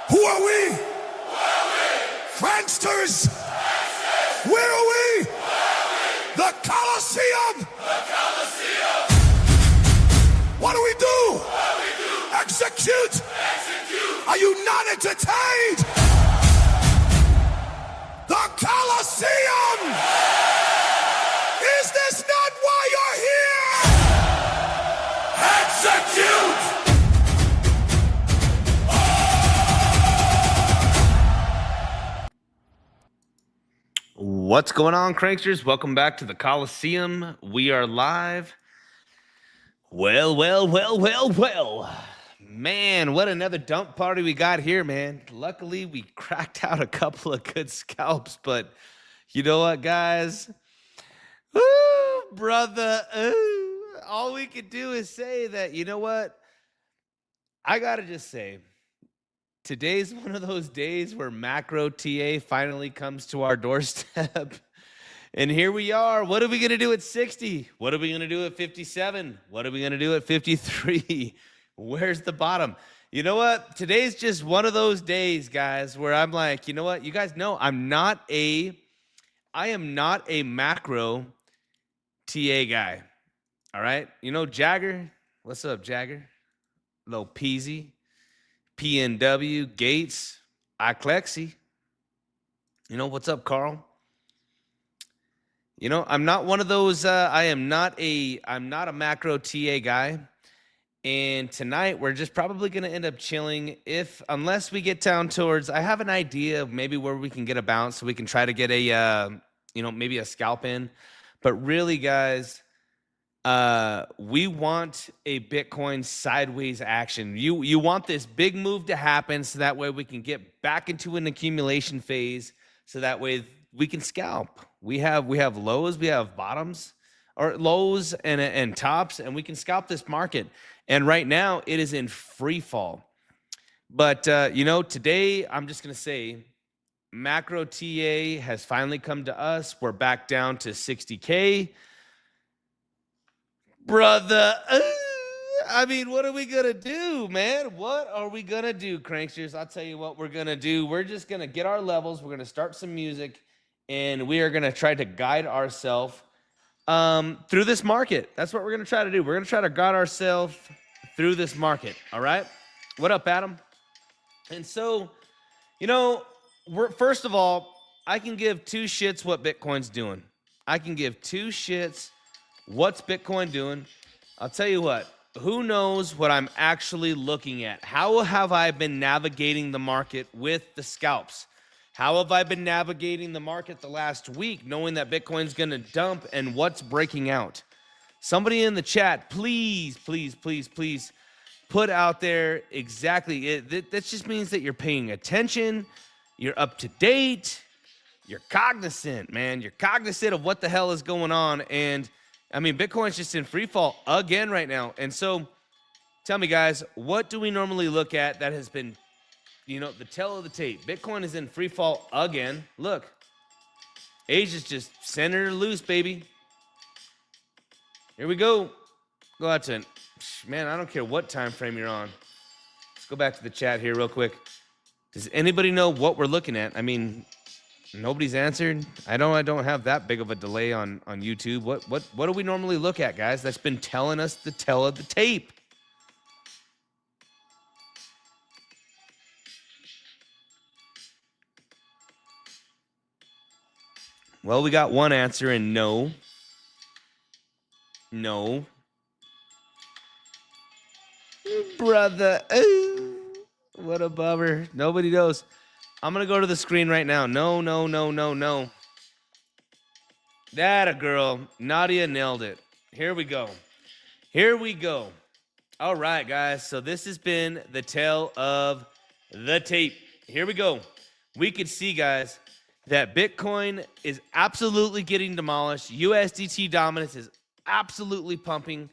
Who are we? Pranksters! Where are we? The Coliseum! What do we do? Execute! Are you not entertained? The Coliseum! Is this not why you're here? Execute! What's going on, Cranksters? Welcome back to the Coliseum. We are live. Well. Man, what another dump party we got here, man. Luckily, we cracked out a couple of good scalps, but you know what, guys? Ooh, brother. Ooh. All we could do is say that, you know what? I got to just say, today's one of those days where macro TA finally comes to our doorstep. And here we are. What are we going to do at 60? What are we going to do at 57? What are we going to do at 53? Where's the bottom? You know what? Today's just one of those days, guys, where I'm like, you know what? You guys know I am not a macro TA guy. All right? You know Jagger? What's up, Jagger? Little Peasy. PNW, Gates, iClexy. You know, what's up, Carl? You know, I'm not one of those, I'm not a macro TA guy. And tonight we're just probably going to end up chilling unless we get down towards, I have an idea of maybe where we can get a bounce so we can try to get a, maybe a scalp in. But really, guys, we want a Bitcoin sideways action. You want this big move to happen so that way we can get back into an accumulation phase so that way we can scalp. We have lows, we have bottoms, or lows and tops, and we can scalp this market. And right now it is in free fall. But today I'm just going to say macro TA has finally come to us. We're back down to 60K. Brother, I mean, what are we going to do, man? What are we going to do, Cranksters? I'll tell you what we're going to do. We're just going to get our levels. We're going to start some music, and we are going to try to guide ourselves through this market. That's what we're going to try to do. We're going to try to guide ourselves through this market, all right? What up, Adam? And so, first of all, I can give two shits what Bitcoin's doing. I can give two shits what's Bitcoin doing. I'll tell you what, who knows what I'm actually looking at? How have I been navigating the market with the scalps? How have I been navigating the market the last week, knowing that Bitcoin's going to dump and what's breaking out? Somebody in the chat, please put out there exactly. That just means that you're paying attention, you're up to date, you're cognizant, man. You're cognizant of what the hell is going on. And I mean, Bitcoin's just in free fall again right now. And so tell me, guys, what do we normally look at that has been, the tail of the tape? Bitcoin is in free fall again. Look, Asia's just sending her loose, baby. Here we go. Go out to, man, I don't care what time frame you're on. Let's go back to the chat here real quick. Does anybody know what we're looking at? I mean, nobody's answered. I don't have that big of a delay on YouTube. What do we normally look at, guys? That's been telling us the tail of the tape. Well, we got one answer and no. Brother. Ooh, what a bummer. Nobody knows. I'm going to go to the screen right now. No, no, no, no, no. That a girl. Nadia nailed it. Here we go. Here we go. All right, guys. So this has been the tale of the tape. Here we go. We could see, guys, that Bitcoin is absolutely getting demolished. USDT dominance is absolutely pumping.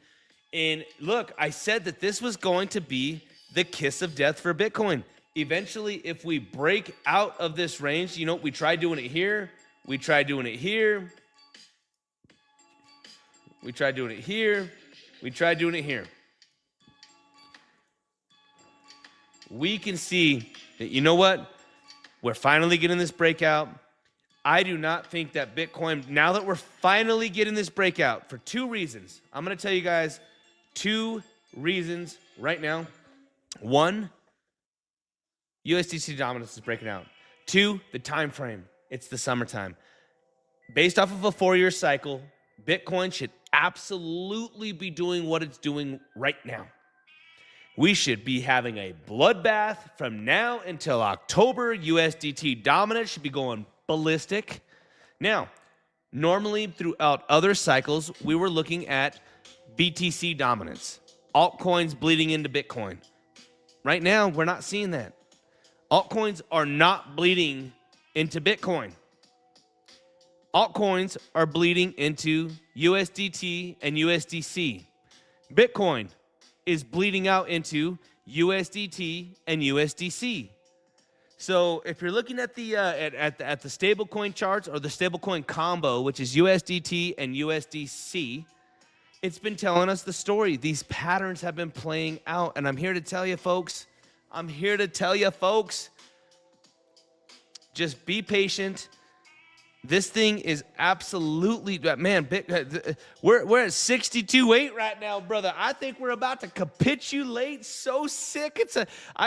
And look, I said that this was going to be the kiss of death for Bitcoin. Eventually, if we break out of this range, you know, we tried doing it here. We tried doing it here. We tried doing it here. We tried doing it here. We can see that, you know what? We're finally getting this breakout. I do not think that Bitcoin, now that we're finally getting this breakout, for two reasons. I'm going to tell you guys two reasons right now. One, USDC dominance is breaking out. Two, the time frame. It's the summertime. Based off of a 4-year cycle, Bitcoin should absolutely be doing what it's doing right now. We should be having a bloodbath from now until October. USDT dominance should be going ballistic. Now, normally throughout other cycles, we were looking at BTC dominance, altcoins bleeding into Bitcoin. Right now, we're not seeing that. Altcoins are not bleeding into Bitcoin. Altcoins are bleeding into USDT and USDC. Bitcoin is bleeding out into USDT and USDC. So if you're looking at the at the stablecoin charts or the stablecoin combo, which is USDT and USDC, it's been telling us the story. These patterns have been playing out, and I'm here to tell you, folks. I'm here to tell you, folks. Just be patient. This thing is absolutely, man, we're at 62.8 right now, brother. I think we're about to capitulate. So sick. I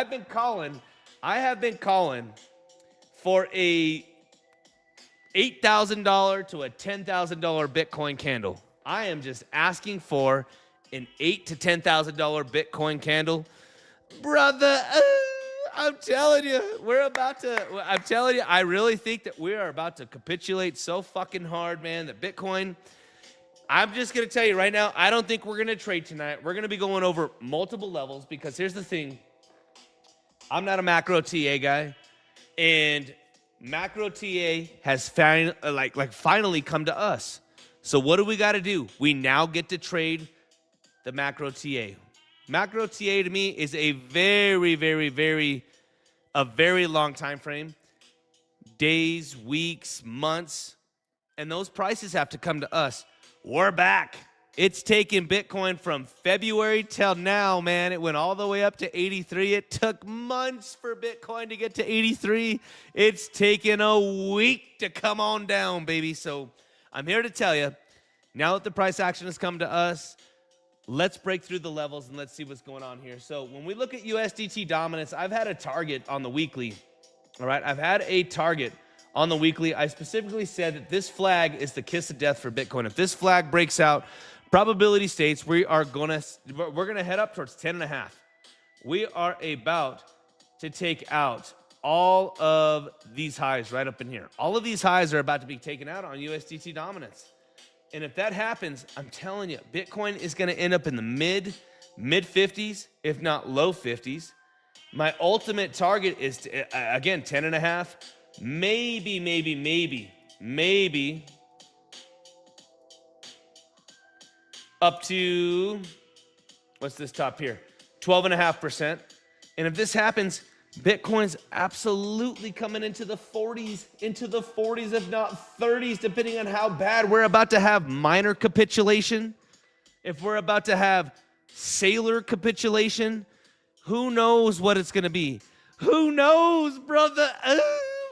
have been calling for a $8,000 to a $10,000 Bitcoin candle. I am just asking for an $8,000 to $10,000 Bitcoin candle. Brother, I'm telling you, I really think that we are about to capitulate so fucking hard, man, that Bitcoin, I'm just going to tell you right now, I don't think we're going to trade tonight. We're going to be going over multiple levels because here's the thing. I'm not a macro TA guy, and macro TA has finally come to us. So what do we got to do? We now get to trade the macro TA. Macro TA to me is a very, very, very long time frame. Days, weeks, months, and those prices have to come to us. We're back. It's taken Bitcoin from February till now, man. It went all the way up to 83. It took months for Bitcoin to get to 83. It's taken a week to come on down, baby. So I'm here to tell you, now that the price action has come to us, let's break through the levels and let's see what's going on here. So when we look at USDT dominance, I've had a target on the weekly. All right, I've had a target on the weekly. I specifically said that this flag is the kiss of death for Bitcoin. If this flag breaks out, probability states we're gonna head up towards 10.5. We are about to take out all of these highs right up in here. All of these highs are about to be taken out on USDT dominance. And if that happens, I'm telling you, Bitcoin is going to end up in the mid 50s, if not low 50s. My ultimate target is, again, 10.5, maybe up to, what's this top here? 12.5%. And if this happens, Bitcoin's absolutely coming into the 40s, if not 30s, depending on how bad we're about to have minor capitulation. If we're about to have sailor capitulation, who knows what it's going to be? Who knows, brother?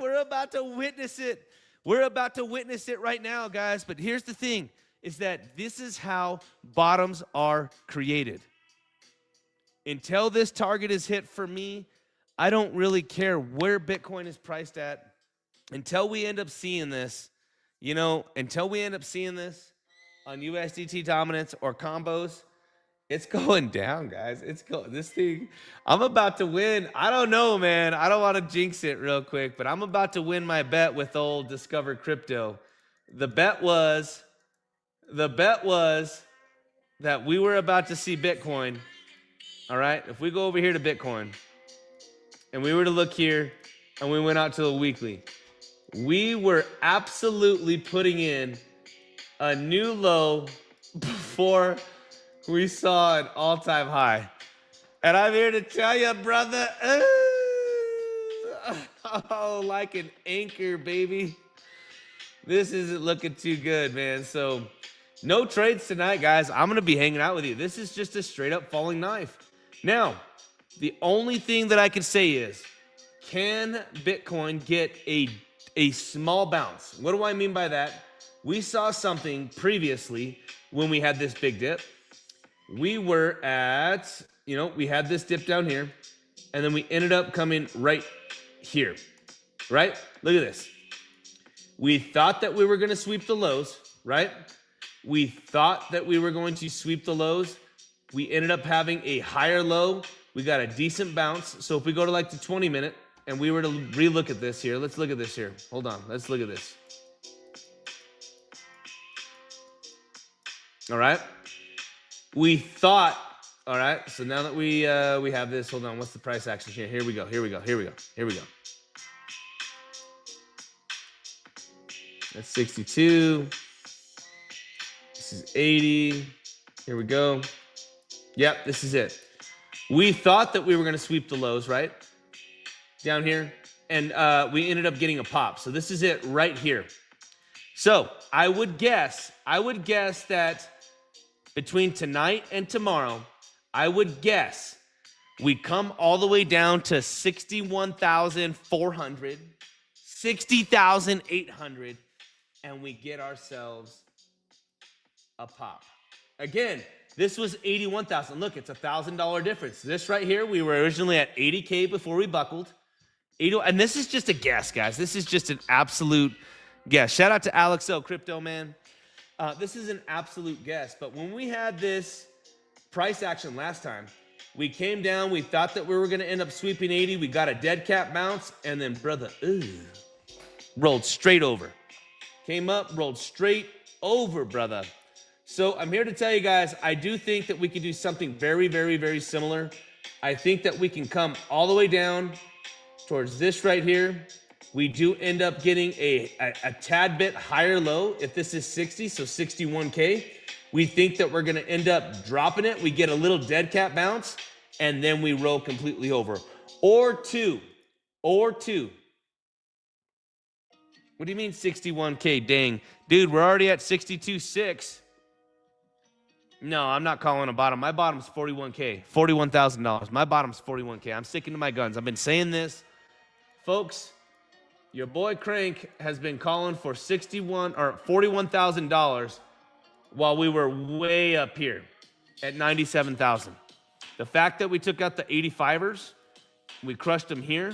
We're about to witness it. We're about to witness it right now, guys. But here's the thing, is that this is how bottoms are created. Until this target is hit for me, I don't really care where Bitcoin is priced at until we end up seeing this, until we end up seeing this on USDT dominance or combos. It's going down, guys. It's going. This thing, I'm about to win. I don't know, man. I don't want to jinx it real quick, but I'm about to win my bet with old Discover Crypto. The bet was that we were about to see Bitcoin. All right. If we go over here to Bitcoin and we were to look here and we went out to the weekly, we were absolutely putting in a new low before we saw an all-time high. And I'm here to tell you, brother, oh, like an anchor, baby. This isn't looking too good, man. So no trades tonight, guys. I'm going to be hanging out with you. This is just a straight-up falling knife. Now, the only thing that I can say is, can Bitcoin get a small bounce? What do I mean by that? We saw something previously when we had this big dip. We were at, we had this dip down here, and then we ended up coming right here, right? Look at this. We thought that we were going to sweep the lows, right? We thought that we were going to sweep the lows. We ended up having a higher low. We got a decent bounce. So if we go to like the 20-minute and we were to relook at this here, let's look at this here. Hold on. Let's look at this. All right. We thought, all right. So now that we have this, hold on. What's the price action here? Here we go. That's 62. This is 80. Here we go. Yep, this is it. We thought that we were going to sweep the lows, right? Down here. And we ended up getting a pop. So this is it right here. So I would guess that between tonight and tomorrow, I would guess we come all the way down to 61,400, 60,800, and we get ourselves a pop. Again, this was 81,000. Look, it's $1,000 difference. This right here, we were originally at 80K before we buckled. And this is just a guess, guys. This is just an absolute guess. Shout out to Alex O. Crypto, man. This is an absolute guess. But when we had this price action last time, we came down. We thought that we were going to end up sweeping 80. We got a dead cat bounce. And then, brother, rolled straight over. Came up, rolled straight over, brother. So I'm here to tell you guys, I do think that we can do something very, very, very similar. I think that we can come all the way down towards this right here. We do end up getting a tad bit higher low if this is 60, so 61K. We think that we're going to end up dropping it. We get a little dead cat bounce, and then we roll completely over. Or two. What do you mean 61K? Dang. Dude, we're already at 62.6. No, I'm not calling a bottom. My bottom's 41K, $41,000. My bottom's 41K. I'm sticking to my guns. I've been saying this. Folks, your boy Crank has been calling for $41,000 while we were way up here at 97,000. The fact that we took out the 85ers, we crushed them here,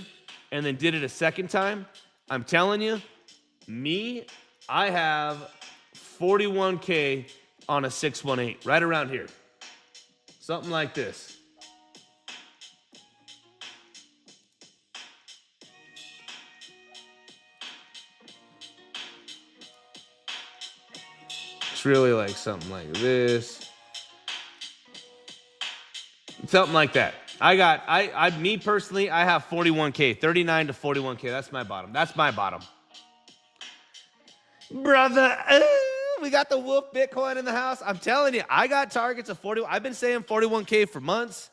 and then did it a second time, I'm telling you, I have 41K on a 618, right around here. Something like this. It's really like something like this. Something like that. Me personally, I have 41K, 39 to 41K. That's my bottom. That's my bottom. Brother, we got the wolf Bitcoin in the house. I'm telling you, I got targets of 40. I've been saying 41K for months.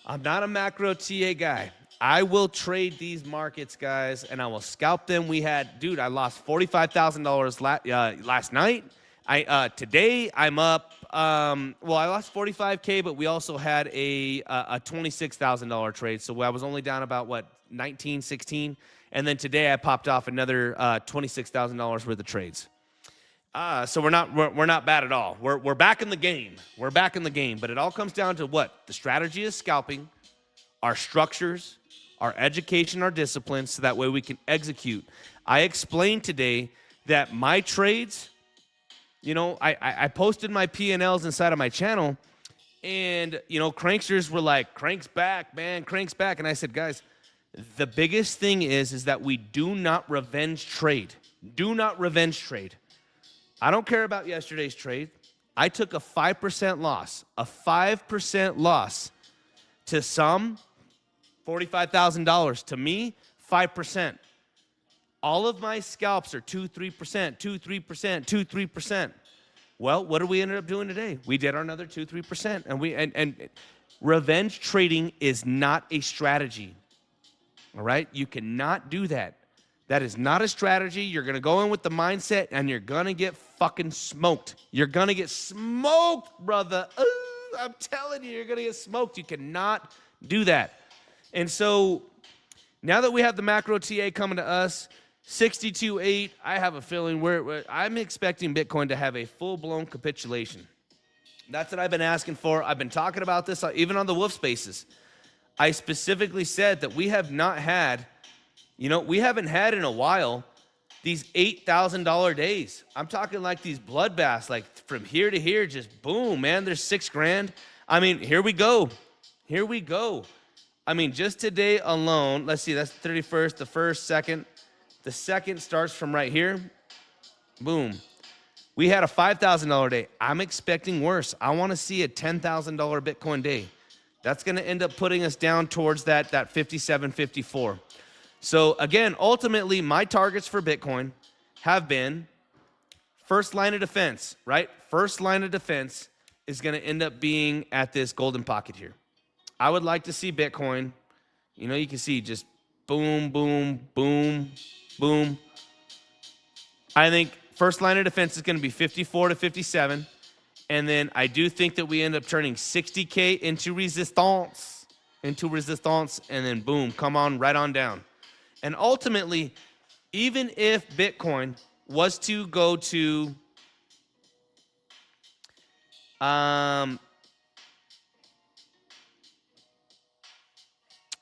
I'm not a macro TA guy. I will trade these markets, guys, and I will scalp them. I lost $45,000 last night. Today I'm up. I lost 45K, but we also had a $26,000 trade. So I was only down about 19, 16. And then today I popped off another $26,000 worth of trades. So we're not bad at all. We're back in the game. We're back in the game. But it all comes down to what? The strategy is scalping, our structures, our education, our discipline, so that way we can execute. I explained today that my trades, I posted my P&Ls inside of my channel, And, you know, cranksters were like, Crank's back, man, Crank's back. And I said, guys, the biggest thing is that we do not revenge trade. Do not revenge trade. I don't care about yesterday's trade. I took a 5% loss, to some, $45,000. To me, 5%. All of my scalps are 2-3%, 2-3%, 2-3%. Well, what did we end up doing today? We did our another 2-3%, and revenge trading is not a strategy. All right, you cannot do that. That is not a strategy. You're gonna go in with the mindset, and you're gonna get fucking smoked. You're gonna get smoked, brother. Ooh, I'm telling you, you're gonna get smoked. You cannot do that. And so now that we have the macro TA coming to us, 62.8, I have a feeling I'm expecting Bitcoin to have a full-blown capitulation. That's what I've been asking for. I've been talking about this even on the Wolf Spaces. I specifically said that we have not had, we haven't had in a while these $8,000 days. I'm talking like these bloodbaths, like from here to here, just boom, man, there's $6,000. I mean, here we go. Here we go. I mean, just today alone, let's see, that's the 31st, the 1st, 2nd. The 2nd starts from right here. Boom. We had a $5,000 day. I'm expecting worse. I want to see a $10,000 Bitcoin day. That's going to end up putting us down towards that 57, 54. So again, ultimately, my targets for Bitcoin have been first line of defense, right? First line of defense is going to end up being at this golden pocket here. I would like to see Bitcoin, you can see just boom, boom, boom, boom. I think first line of defense is going to be 54 to 57. And then I do think that we end up turning 60K into resistance, and then boom, come on right on down. And ultimately, even if Bitcoin was to go to,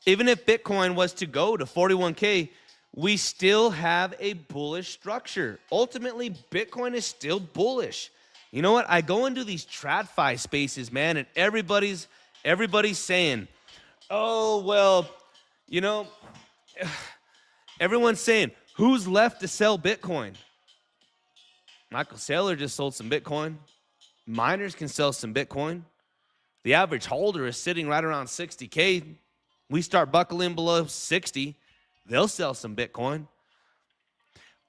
even if Bitcoin was to go to 41K, we still have a bullish structure. Ultimately, Bitcoin is still bullish. You know what? I go into these TradFi spaces, man, and everybody's saying, oh, well, everyone's saying, who's left to sell Bitcoin? Michael Saylor just sold some Bitcoin. Miners can sell some Bitcoin. The average holder is sitting right around 60K. We start buckling below 60, they'll sell some Bitcoin.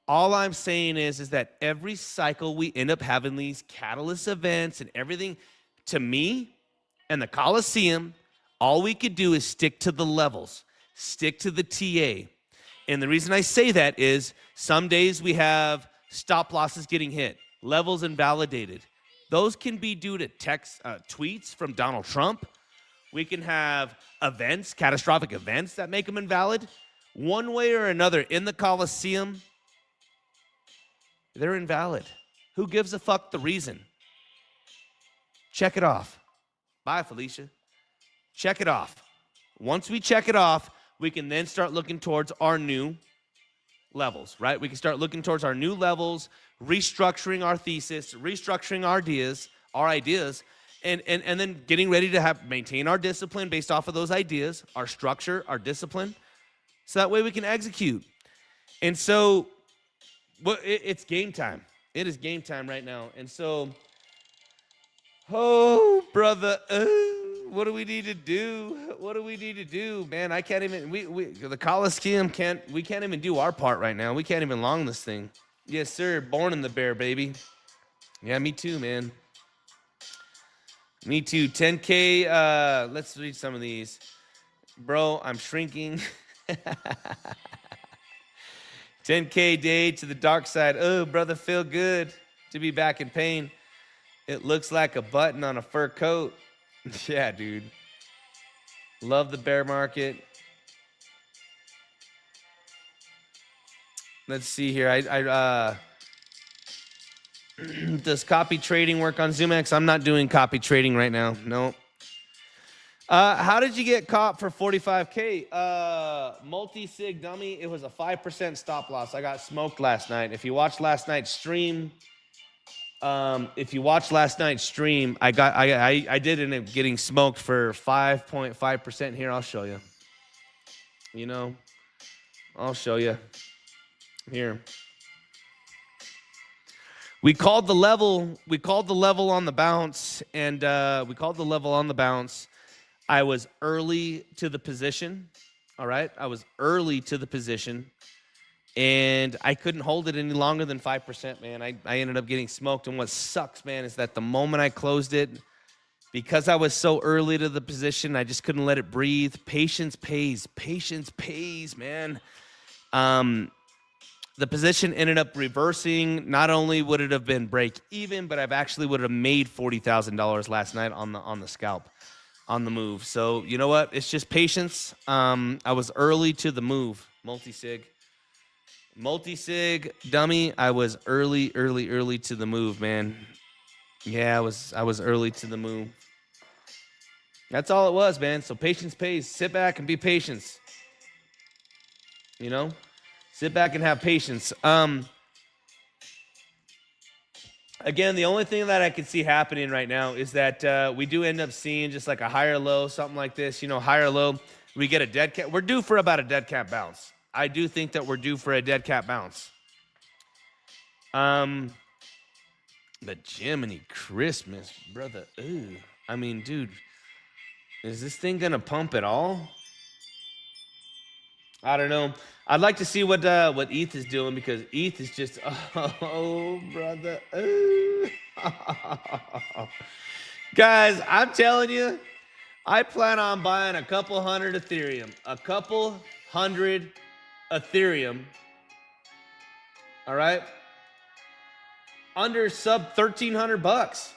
All I'm saying is that every cycle we end up having these catalyst events and everything. To me and the Coliseum, all we could do is stick to the levels, stick to the TA. And the reason I say that is some days we have stop losses getting hit, levels invalidated. Those can be due to tweets from Donald Trump. We can have events, catastrophic events that make them invalid. One way or another in the Coliseum, they're invalid. Who gives a fuck the reason? Check it off. Bye, Felicia. Check it off. Once we check it off, we can then start looking towards our new levels, right? We can start looking towards our new levels, restructuring our thesis, restructuring our ideas, and then getting ready to maintain our discipline based off of those ideas, our structure, our discipline, so that way we can execute. And so it's game time. It is game time right now. And so, oh, brother, what do we need to do? What do we need to do? Man, I can't even, the Coliseum can't even do our part right now. We can't even long this thing. Yes, sir. Born in the bear, baby. Yeah, me too, man. Me too. 10K. Let's read some of these. Bro, I'm shrinking. 10K day to the dark side. Oh, brother, feel good to be back in pain. It looks like a button on a fur coat. Yeah, dude. Love the bear market. Let's see here. Does copy trading work on zoomex? I'm not doing copy trading right now. No. How did you get caught for 45K? Multi-sig dummy. It was a 5% stop loss. I got smoked last night. If you watched last night's stream, If you watched last night's stream, I did end up getting smoked for 5.5% here. I'll show you. You know, I'll show you here. We called the level. We called the level on the bounce, and we called the level on the bounce. I was early to the position. All right, I was early to the position, and I couldn't hold it any longer than 5%, man. I ended up getting smoked, and what sucks, man, is that the moment I closed it, because I was so early to the position, I just couldn't let it breathe. Patience pays. Patience pays, man. The position ended up reversing. Not only would it have been break even, but I've actually would have made $40,000 last night on the scalp, on the move. So you know what? It's just patience. I was early to the move. Multi-sig, dummy. I was early to the move, man. Yeah, I was early to the move. That's all it was, man. So patience pays. Sit back and be patient. You know? Sit back and have patience. Again, the only thing that I can see happening right now is that we do end up seeing just like a higher low, something like this. You know, higher low. We get a dead cat. We're due for about a dead cat bounce. I do think that we're due for a dead cat bounce. But Jiminy Christmas, brother. Ooh. I mean, dude, is this thing gonna pump at all? I don't know. I'd like to see what ETH is doing, because ETH is just, oh, brother. Ooh. Guys, I'm telling you, I plan on buying a couple hundred Ethereum. A couple hundred Ethereum. All right? Under sub 1,300 bucks.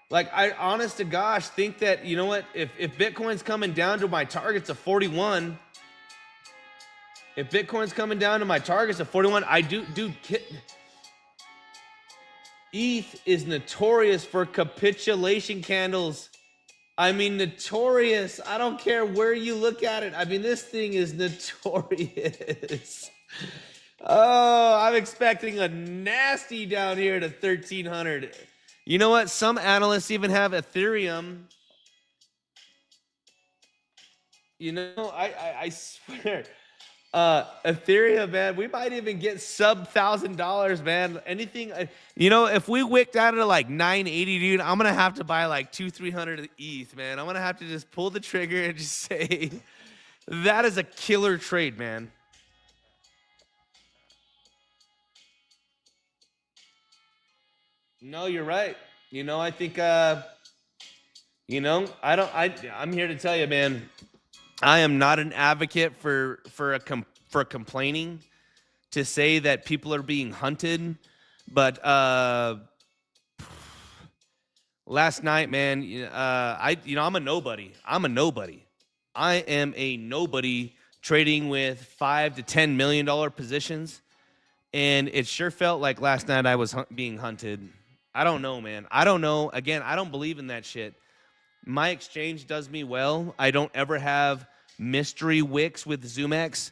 Like, I honest to gosh think that, you know what, if Bitcoin's coming down to my targets of 41, if Bitcoin's coming down to my targets of 41, I do, dude, ETH is notorious for capitulation candles. I mean, notorious. I don't care where you look at it. I mean, this thing is notorious. Oh, I'm expecting a nasty down here to 1,300. You know what? Some analysts even have Ethereum. You know, I swear. Ethereum, man, we might even get sub $1,000, man. Anything, you know, if we wicked out at like 980, dude, I'm gonna have to buy like 200-300 ETH, man. I'm gonna have to just pull the trigger and just say that is a killer trade, man. No, you're right. You know, I think, you know, I'm here to tell you, man. I am not an advocate for complaining, to say that people are being hunted, but last night, man, I'm a nobody. I am a nobody trading with $5 to $10 million positions, and it sure felt like last night I was being hunted. I don't know, man. I don't know. Again, I don't believe in that shit. My exchange does me well. I don't ever have mystery wicks with zoomex.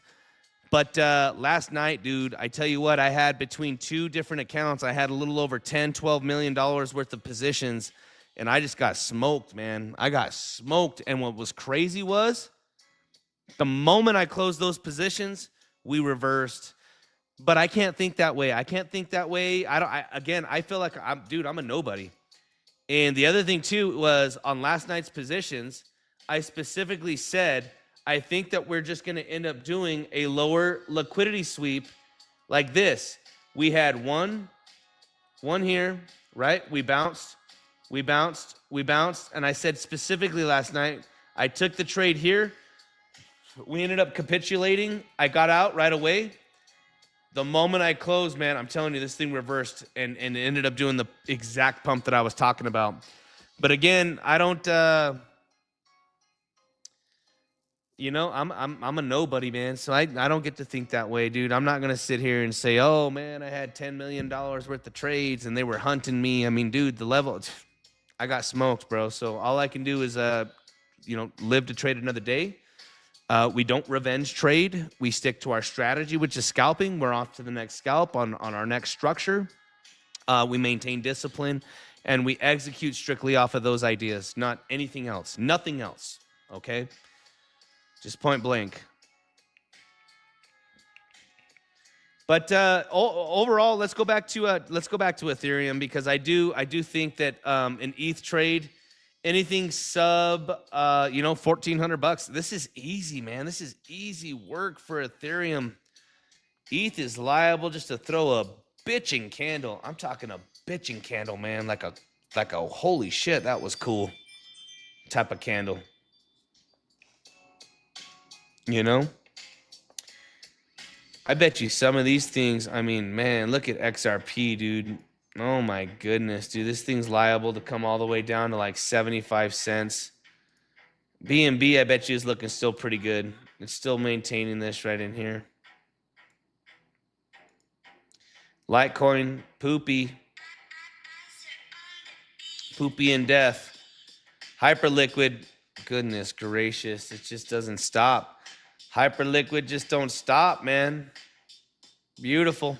But last night, dude, I tell you what, I had between two different accounts, I had a little over $10-12 million worth of positions, and I just got smoked, man. I got smoked. And what was crazy was the moment I closed those positions, we reversed. But I can't think that way. I feel like I'm a nobody. And the other thing too was on last night's positions, I specifically said, I think that we're just going to end up doing a lower liquidity sweep like this. We had one here, right? We bounced. And I said specifically last night, I took the trade here. We ended up capitulating. I got out right away. The moment I closed, man, I'm telling you, this thing reversed and ended up doing the exact pump that I was talking about. But again, I don't, you know, I'm a nobody, man. So I don't get to think that way, dude. I'm not going to sit here and say, oh, man, I had $10 million worth of trades and they were hunting me. I mean, dude, the level, I got smoked, bro. So all I can do is, you know, live to trade another day. We don't revenge trade. We stick to our strategy, which is scalping. We're off to the next scalp on our next structure. We maintain discipline, and we execute strictly off of those ideas, not anything else, nothing else. Okay, just point blank. But overall, let's go back to Ethereum, because I do think that an ETH trade, anything sub $1,400, this is easy, man. This is easy work for Ethereum. ETH is liable just to throw a bitching candle. I'm talking a bitching candle, man, like a holy shit, that was cool type of candle. You know? I bet you some of these things, I mean, man, look at XRP, dude. Oh my goodness, dude. This thing's liable to come all the way down to like 75 cents. BNB, I bet you, is looking still pretty good. It's still maintaining this right in here. Litecoin, poopy. Poopy and death. Hyperliquid, goodness gracious, it just doesn't stop. Hyperliquid just don't stop, man. Beautiful.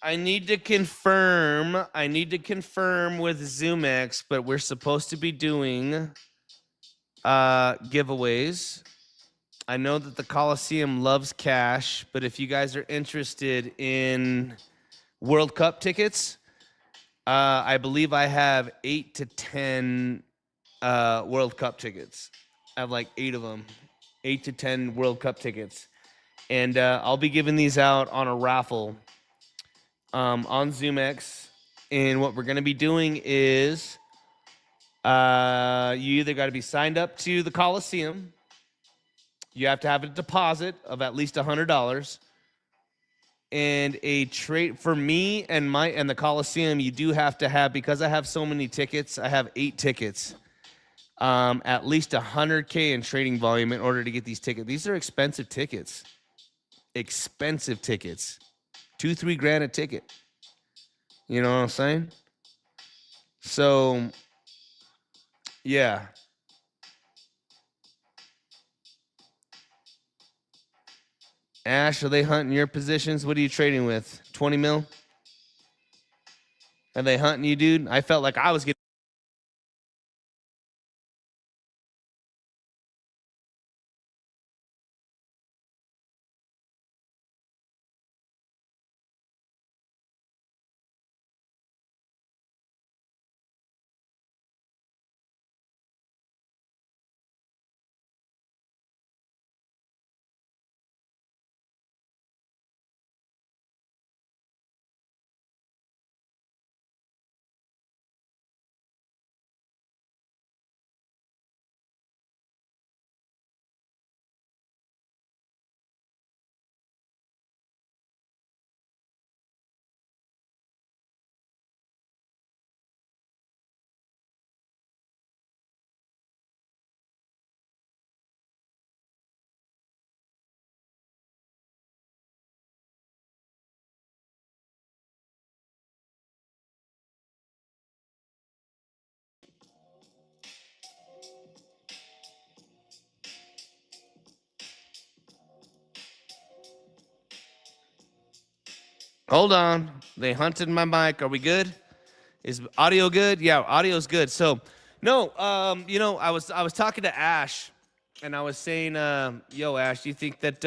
I need to confirm with zoomex, but we're supposed to be doing giveaways. I know that the Coliseum loves cash, but if you guys are interested in World Cup tickets, I believe I have 8 to 10 World Cup tickets. I have like 8 of them, 8 to 10 World Cup tickets. And I'll be giving these out on a raffle on zoomex. And what we're going to be doing is you either got to be signed up to the Coliseum. You have to have a deposit of at least $100. And a trade for me and the Coliseum, you do have to have, because I have so many tickets, I have 8 tickets, at least 100K in trading volume in order to get these tickets. These are expensive tickets. Expensive tickets. $2-3 grand a ticket. You know what I'm saying? So, yeah. Ash, are they hunting your positions? What are you trading with? 20 mil? Are they hunting you, dude? I felt like I was getting... Hold on. They hunted my mic. Are we good? Is audio good? Yeah, audio's good. So, no, I was talking to Ash, and I was saying, yo, Ash, do you think that,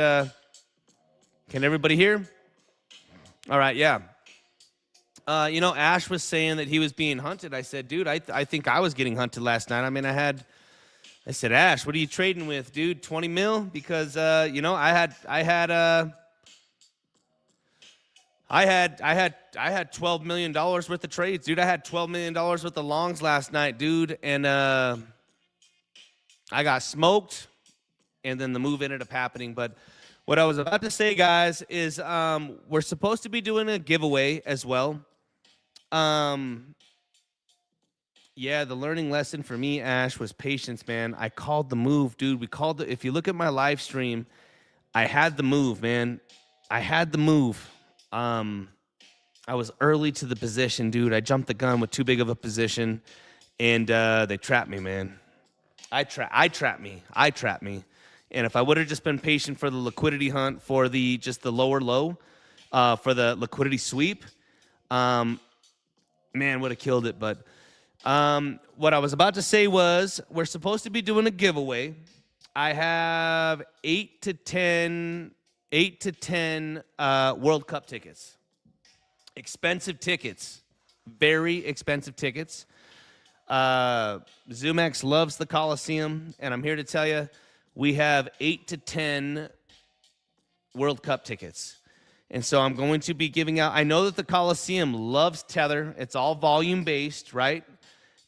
can everybody hear? All right, yeah. Ash was saying that he was being hunted. I said, dude, I think I was getting hunted last night. I mean, I said, Ash, what are you trading with, dude? 20 mil? Because, I had $12 million worth of trades, dude. I had $12 million worth of longs last night, dude. And I got smoked, and then the move ended up happening. But what I was about to say, guys, is we're supposed to be doing a giveaway as well. Yeah, the learning lesson for me, Ash, was patience, man. I called the move, dude. If you look at my live stream, I had the move, man. I had the move. I was early to the position, dude. I jumped the gun with too big of a position, and they trapped me, man. I trap me. And if I would have just been patient for the liquidity hunt, for the just the lower low, for the liquidity sweep, man, would have killed it. But what I was about to say was we're supposed to be doing a giveaway. I have 8 to 10 World Cup tickets. Expensive tickets. Very expensive tickets. Zoomex loves the Coliseum, and I'm here to tell you we have 8 to 10 World Cup tickets. And so I'm going to be giving out. I know that the Coliseum loves Tether. It's all volume based, right?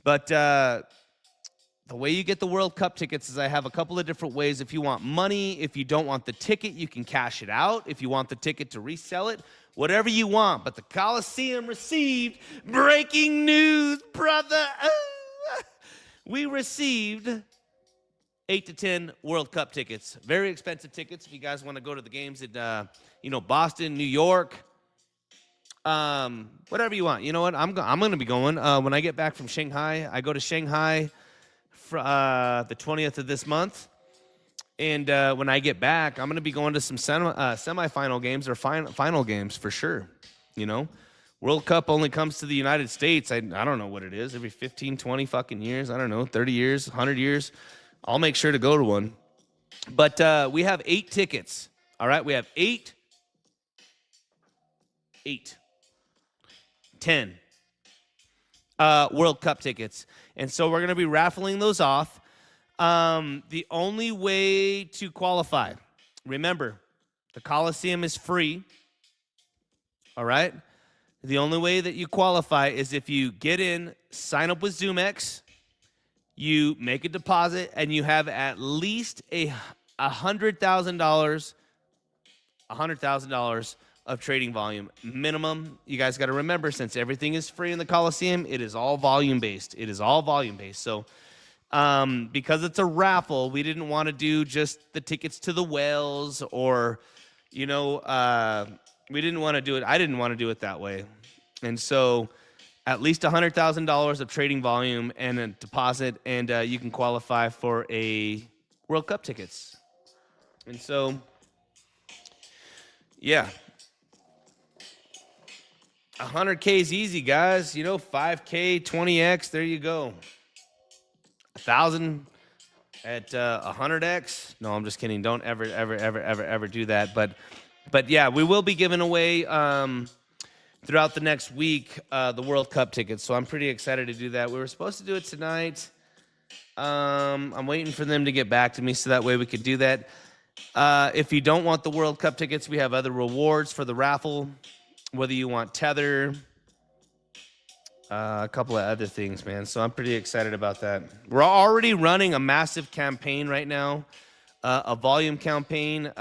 But the way you get the World Cup tickets is I have a couple of different ways. If you want money, if you don't want the ticket, you can cash it out. If you want the ticket to resell it, whatever you want. But the Coliseum received breaking news, brother. We received 8 to 10 World Cup tickets. Very expensive tickets if you guys want to go to the games in Boston, New York, whatever you want. You know what? I'm going to be going when I get back from Shanghai. I go to Shanghai for the 20th of this month. And when I get back, I'm going to be going to some semifinal games or final games for sure. You know, World Cup only comes to the United States. I don't know what it is. Every 15, 20 fucking years. I don't know, 30 years, 100 years. I'll make sure to go to one. But we have 8 tickets. All right, we have 10 World Cup tickets. And so we're going to be raffling those off. The only way to qualify, remember, the Coliseum is free. All right? The only way that you qualify is if you get in, sign up with zoomex, you make a deposit, and you have at least $100,000 of trading volume minimum. You guys got to remember, since everything is free in the Coliseum, it is all volume based. So because it's a raffle, we didn't want to do just the tickets to the whales or, we didn't want to do it. I didn't want to do it that way. And so at least $100,000 of trading volume and a deposit, and you can qualify for a World Cup tickets. And so, yeah. 100K is easy, guys. 5K, 20X, there you go. 1,000 at 100X. No, I'm just kidding. Don't ever do that. But yeah, we will be giving away throughout the next week the World Cup tickets. So I'm pretty excited to do that. We were supposed to do it tonight. I'm waiting for them to get back to me so that way we could do that. If you don't want the World Cup tickets, we have other rewards for the raffle. Whether you want Tether, a couple of other things, man. So I'm pretty excited about that. We're already running a massive campaign right now, a volume campaign.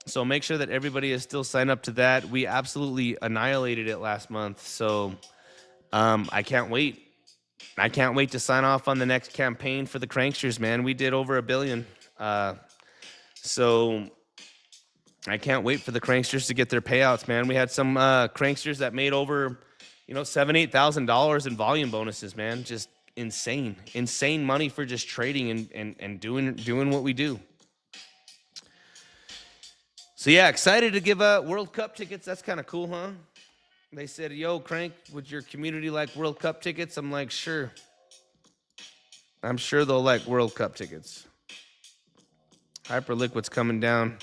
So make sure that everybody is still signed up to that. We absolutely annihilated it last month. So I can't wait. I can't wait to sign off on the next campaign for the Cranksters, man. We did over $1 billion. So I can't wait for the Cranksters to get their payouts, man. We had some Cranksters that made over, $7,000-$8,000 in volume bonuses, man. Just insane money for just trading and doing what we do. So yeah, excited to give World Cup tickets. That's kind of cool, huh? They said, yo, Crank, would your community like World Cup tickets? I'm like, sure. I'm sure they'll like World Cup tickets. Hyperliquid's coming down.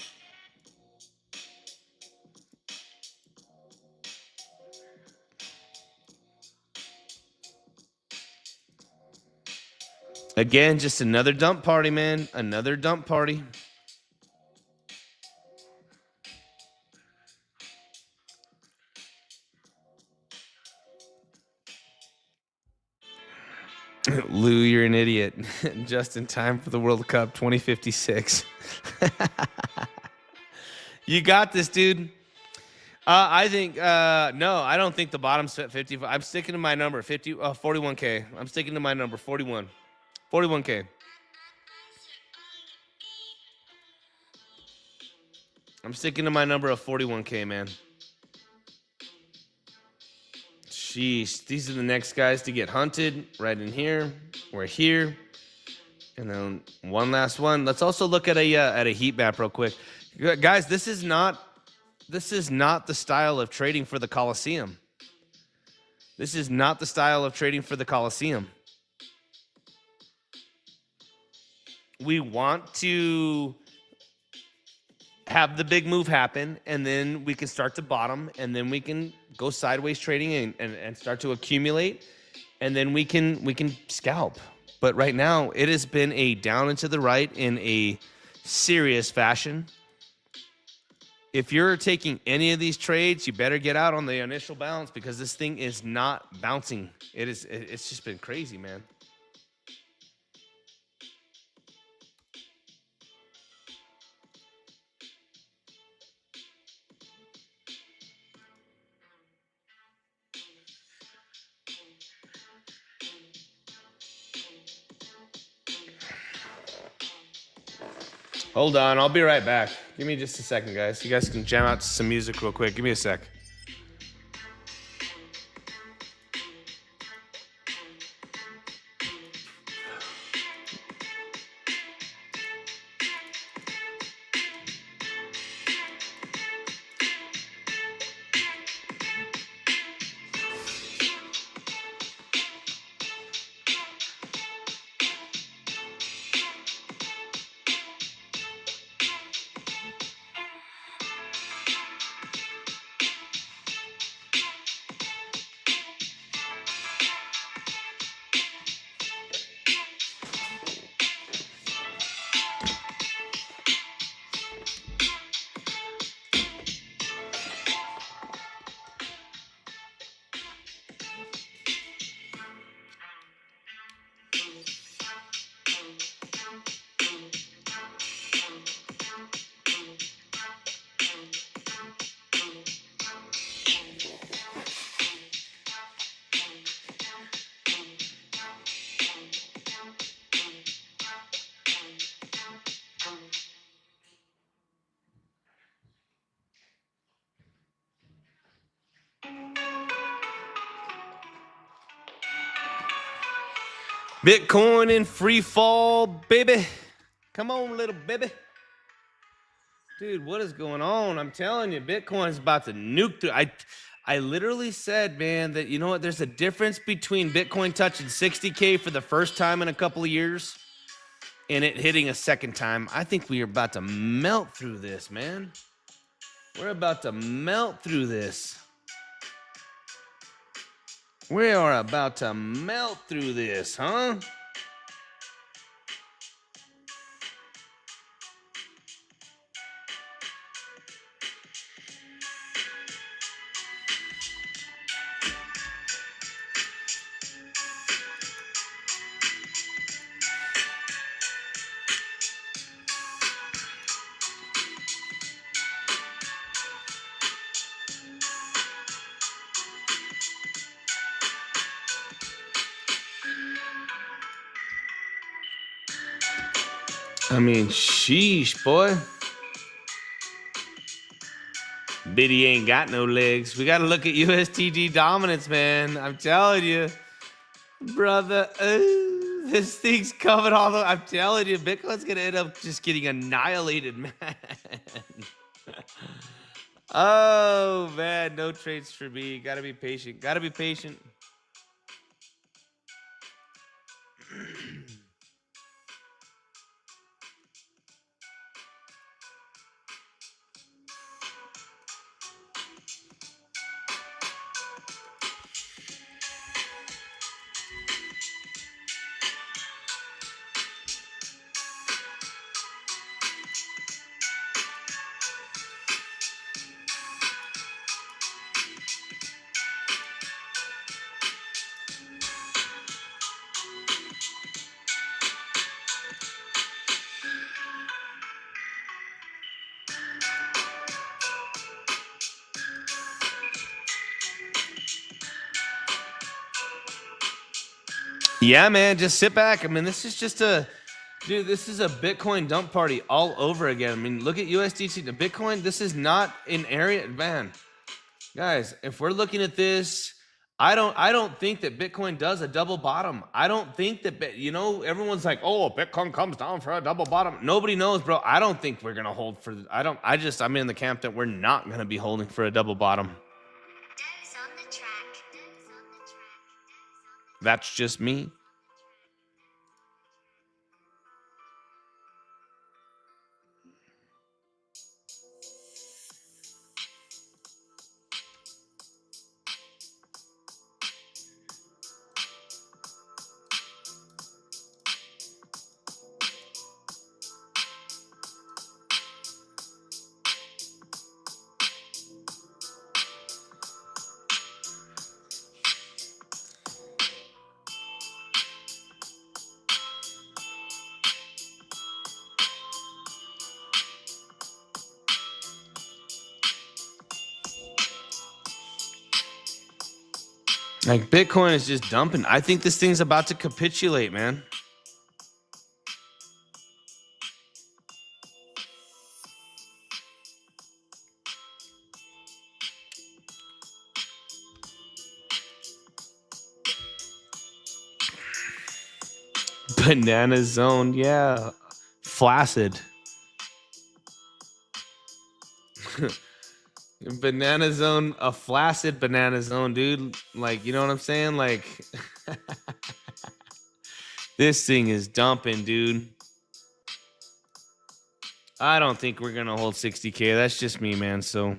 Again, just another dump party, man. Another dump party. Lou, you're an idiot. Just in time for the World Cup 2056. You got this, dude. I think, no, I don't think the bottom's at 50. I'm sticking to my number, 41K. I'm sticking to my number, 41K. I'm sticking to my number of 41K, man. Sheesh, these are the next guys to get hunted right in here. We're here. And then one last one. Let's also look at a heat map real quick. Guys, this is not the style of trading for the Coliseum. This is not the style of trading for the Coliseum. We want to have the big move happen, and then we can start to bottom, and then we can go sideways trading and start to accumulate, and then we can scalp. But right now, it has been a down and to the right in a serious fashion. If you're taking any of these trades, you better get out on the initial bounce, because this thing is not bouncing. It's just been crazy, man. Hold on, I'll be right back. Give me just a second, guys. You guys can jam out some music real quick. Give me a sec. Bitcoin in free fall, baby. Come on, little baby. Dude, what is going on? I'm telling you, Bitcoin's about to nuke through. I literally said, man, that you know what? There's a difference between Bitcoin touching 60K for the first time in a couple of years and it hitting a second time. I think we are about to melt through this, man. We're about to melt through this. We are about to melt through this, huh? I mean, sheesh, boy. Biddy ain't got no legs. We got to look at USTG dominance, man. I'm telling you, brother. This thing's coming all the way. I'm telling you, Bitcoin's going to end up just getting annihilated, man. Oh, man. No trades for me. Got to be patient. Got to be patient. Yeah, man, just sit back. I mean, this is just dude, this is a Bitcoin dump party all over again. I mean, look at USDC. The Bitcoin, this is not an area, man. Guys, if we're looking at this, I don't think that Bitcoin does a double bottom. I don't think that, you know, everyone's like, oh, Bitcoin comes down for a double bottom. Nobody knows, bro. I don't think we're gonna hold for. I'm in the camp that we're not gonna be holding for a double bottom. That's just me. Like Bitcoin is just dumping. I think this thing's about to capitulate, man. Banana zone, yeah. Flaccid. Banana zone, a flaccid banana zone, dude. Like, you know what I'm saying? Like, this thing is dumping, dude. I don't think we're gonna hold 60K. That's just me, man. So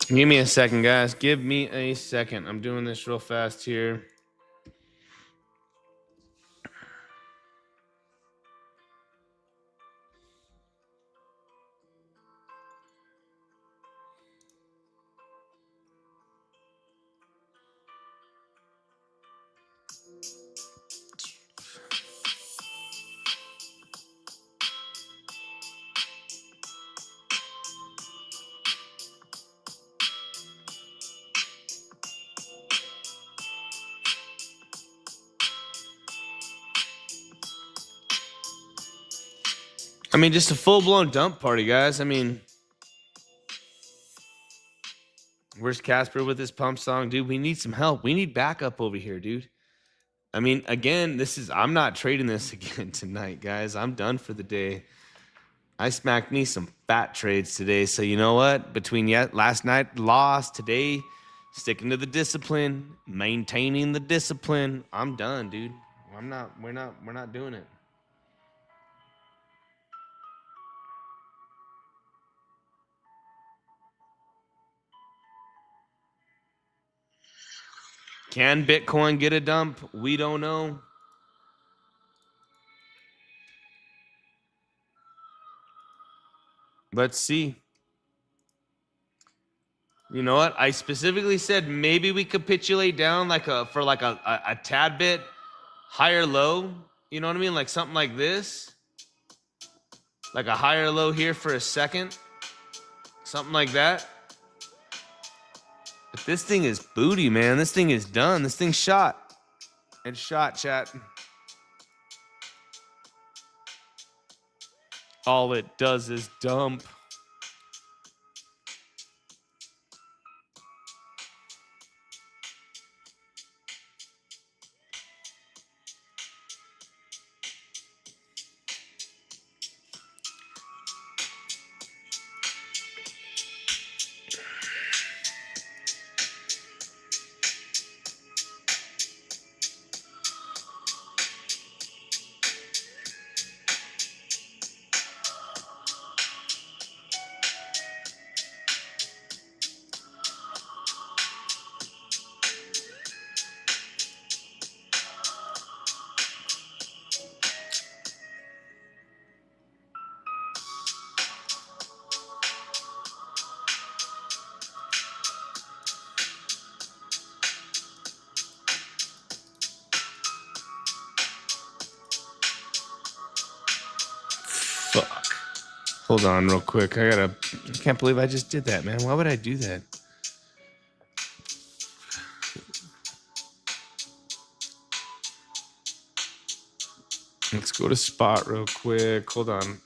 give me a second, guys. Give me a second. I'm doing this real fast here. I mean, just a full-blown dump party, guys. I mean, where's Casper with his pump song? Dude, we need some help. We need backup over here, dude. I mean, again, I'm not trading this again tonight, guys. I'm done for the day. I smacked me some fat trades today. So you know what? Between last night loss, today sticking to the discipline, maintaining the discipline, I'm done, dude. We're not doing it. Can Bitcoin get a dump? We don't know. Let's see. You know what? I specifically said maybe we capitulate down for a tad bit higher low. You know what I mean? Like something like this. Like a higher low here for a second. Something like that. But this thing is booty, man. This thing is done. This thing's shot. It's shot, chat. All it does is dump. Hold on real quick. I can't believe I just did that, man. Why would I do that? Let's go to spot real quick. Hold on.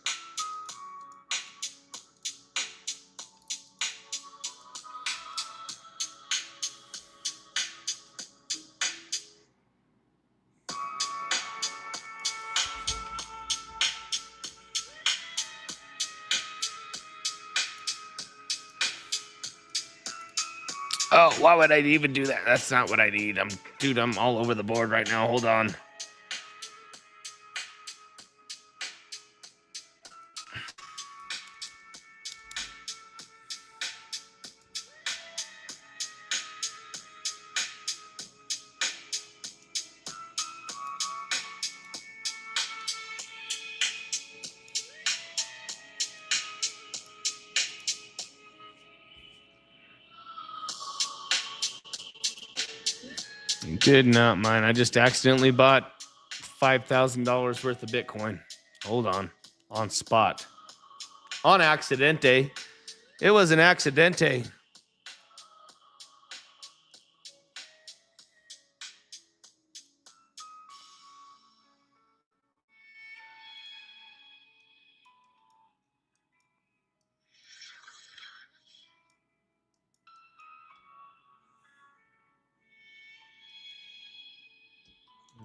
Oh, why would I even do that? That's not what I need. Dude, I'm all over the board right now. Hold on. Did not mind. I just accidentally bought $5,000 worth of Bitcoin. Hold on spot. On accidente. It was an accidente.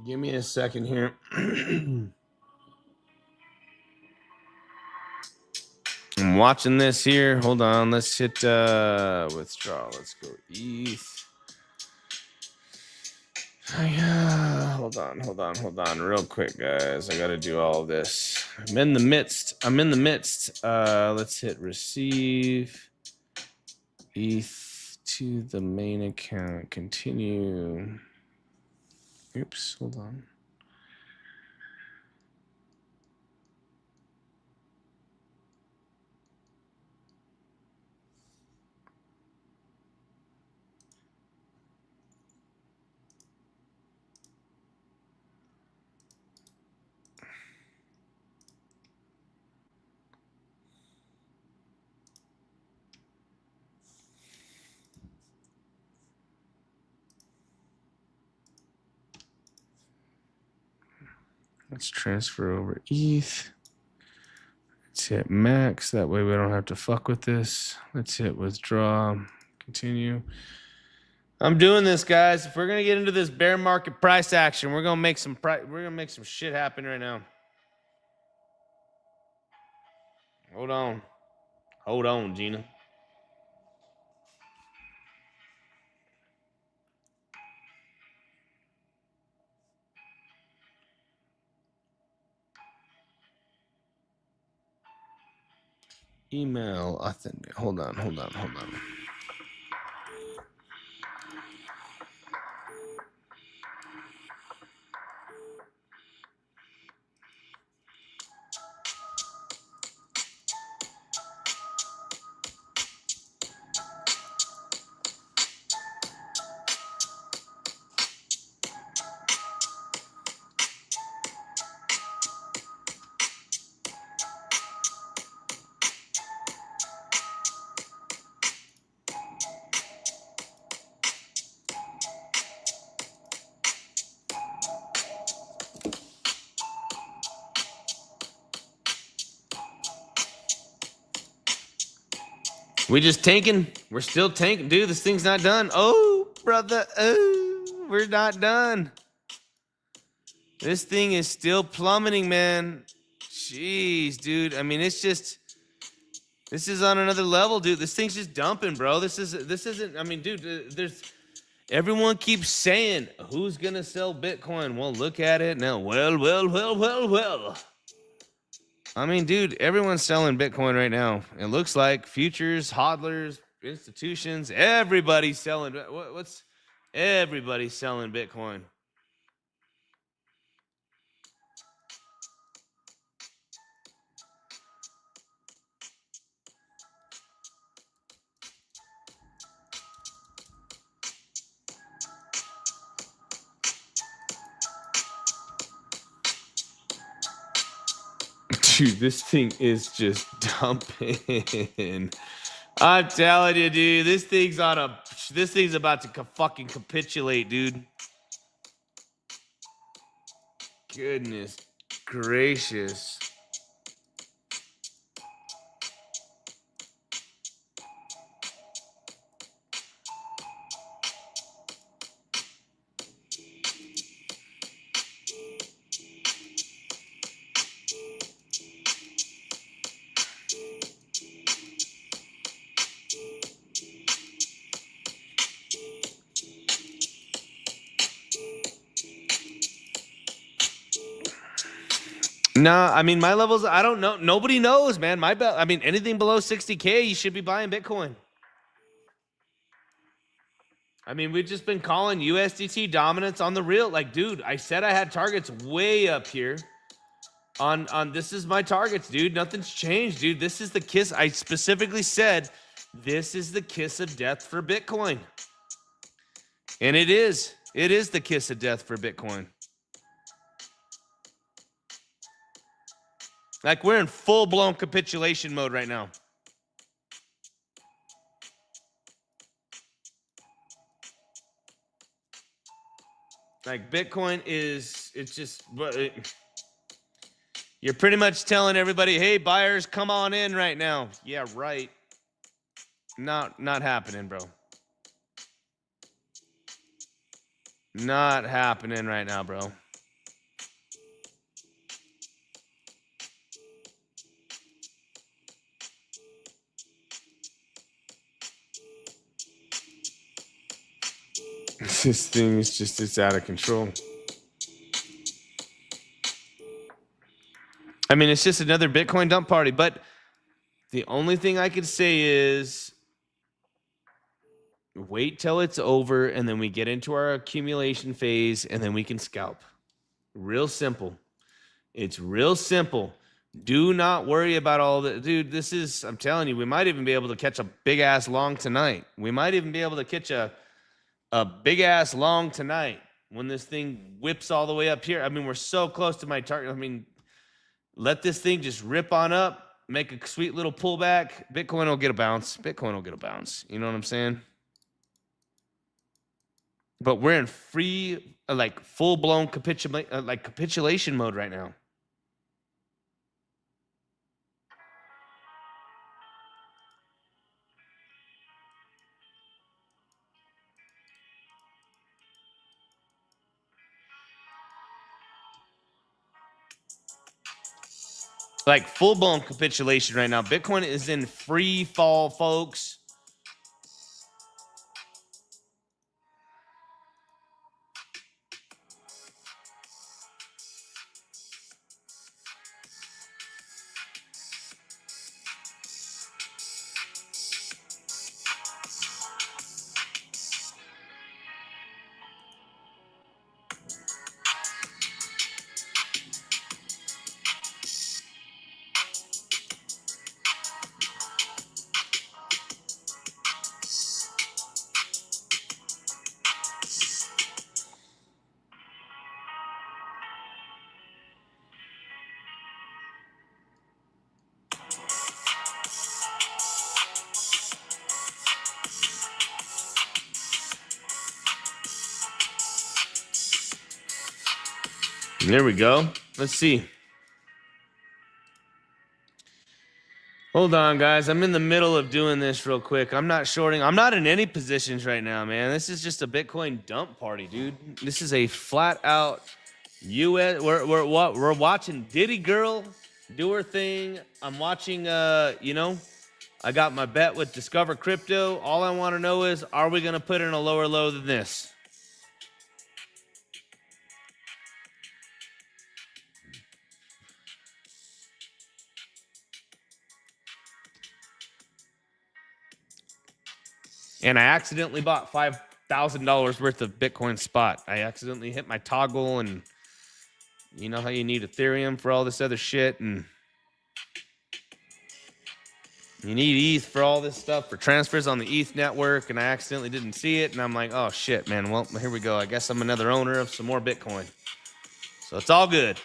Give me a second here. I'm watching this here. Hold on. Let's hit withdraw. Let's go ETH. Hold on. Real quick, guys. I got to do all of this. I'm in the midst. Let's hit receive. ETH to the main account. Continue. Oops. Hold on. Let's transfer over ETH. Let's hit max. That way we don't have to fuck with this. Let's hit withdraw. Continue. I'm doing this, guys. If we're gonna get into this bear market price action, we're gonna make some shit happen right now. Hold on, Gina. Email authentic. Hold on. We just tanking. We're still tanking. Dude, this thing's not done. Oh, brother. Oh, we're not done. This thing is still plummeting, man. Jeez, dude. I mean, this is on another level, dude. This thing's just dumping, bro. This isn't, I mean, dude, everyone keeps saying, who's going to sell Bitcoin? Well, look at it now. Well. I mean, dude, everyone's selling Bitcoin right now. It looks like futures, hodlers, institutions, everybody's selling. Everybody's selling Bitcoin. Dude, this thing is just dumping. I'm telling you, dude, this thing's about to fucking capitulate, dude. Goodness gracious. No, I mean, my levels, I don't know. Nobody knows, man. I mean, anything below 60K, you should be buying Bitcoin. I mean, we've just been calling USDT dominance on the real. Like, dude, I said I had targets way up here. On this is my targets, dude. Nothing's changed, dude. This is the kiss. I specifically said this is the kiss of death for Bitcoin. And it is. It is the kiss of death for Bitcoin. Like, we're in full-blown capitulation mode right now. Like, Bitcoin is, it's just, you're pretty much telling everybody, hey, buyers, come on in right now. Yeah, right. Not happening, bro. Not happening right now, bro. This thing is just, it's out of control. I mean, it's just another Bitcoin dump party, but the only thing I could say is wait till it's over and then we get into our accumulation phase and then we can scalp. Real simple. It's real simple. Do not worry about all the, dude, this is, I'm telling you, we might even be able to catch a big ass long tonight. We might even be able to catch a big ass long tonight when this thing whips all the way up here. I mean, we're so close to my target. I mean, let this thing just rip on up, make a sweet little pullback. Bitcoin will get a bounce. Bitcoin will get a bounce. You know what I'm saying? But we're in free, like full-blown capitulation mode right now. Like full-blown capitulation right now. Bitcoin is in free fall, folks. There we go. Let's see. Hold on, guys. I'm in the middle of doing this real quick. I'm not shorting. I'm not in any positions right now, man. This is just a Bitcoin dump party, dude. This is a flat out US. We're watching Diddy Girl do her thing. I'm watching. You know, I got my bet with Discover Crypto. All I want to know is, are we gonna put in a lower low than this? And I accidentally bought $5,000 worth of Bitcoin spot. I accidentally hit my toggle, and you know how you need Ethereum for all this other shit, and you need ETH for all this stuff, for transfers on the ETH network, and I accidentally didn't see it, and I'm like, oh shit, man, well, here we go. I guess I'm another owner of some more Bitcoin. So it's all good.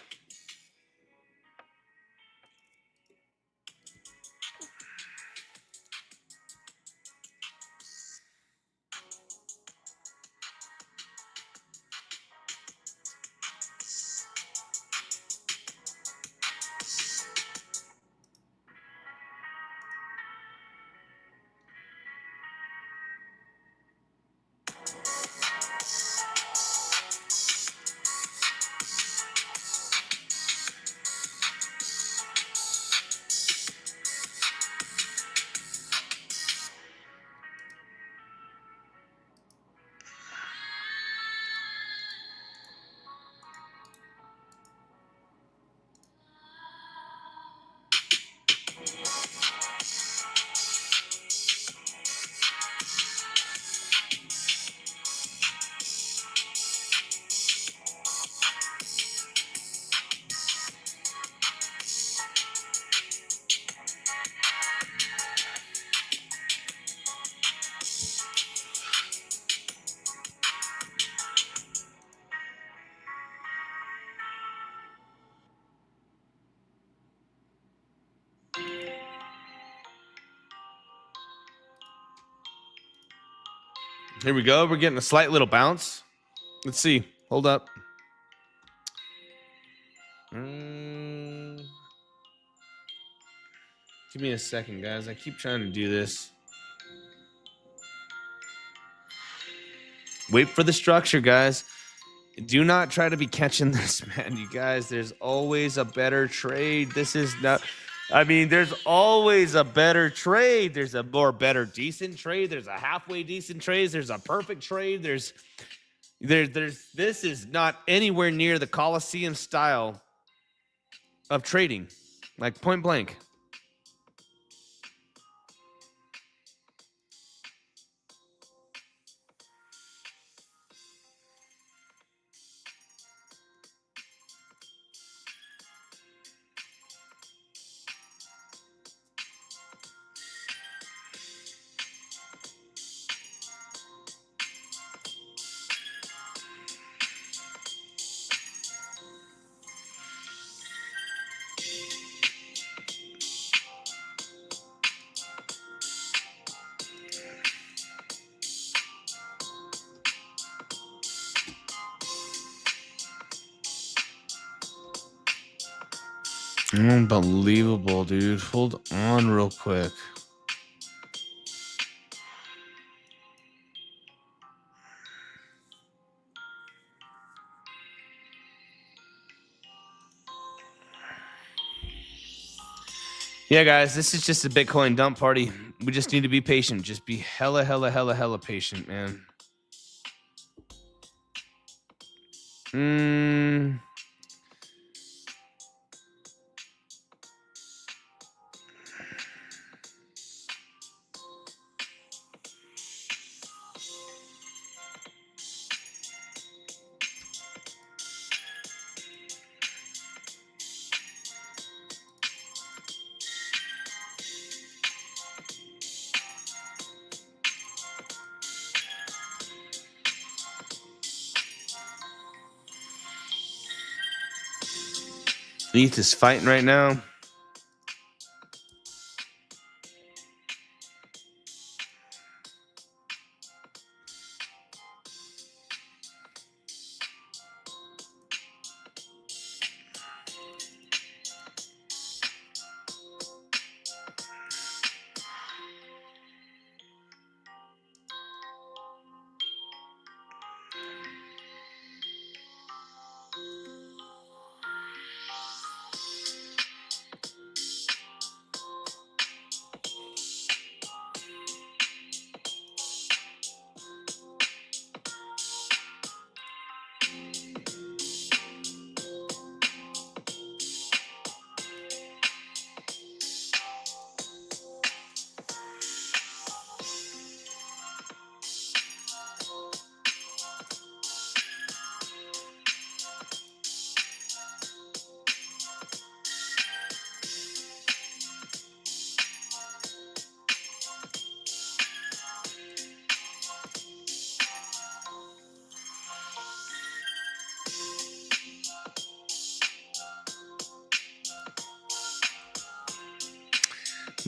Here we go. We're getting a slight little bounce. Let's see. Hold up. Give me a second, guys. I keep trying to do this. Wait for the structure, guys. Do not try to be catching this, man. You guys, there's always a better trade. This is not... I mean, there's always a better trade. There's a more better decent trade. There's a halfway decent trade. There's a perfect trade. There's this is not anywhere near the Coliseum style of trading, like point blank. Unbelievable, dude. Hold on real quick. Yeah, guys, this is just a Bitcoin dump party. We just need to be patient. Just be hella patient, man. ETH is fighting right now.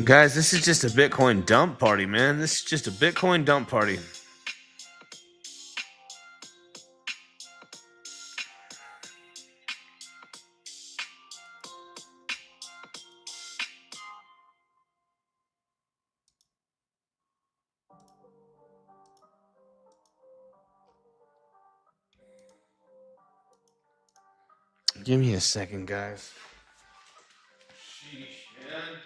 Guys, this is just a Bitcoin dump party, man. This is just a Bitcoin dump party. Give me a second, guys. Sheesh, man.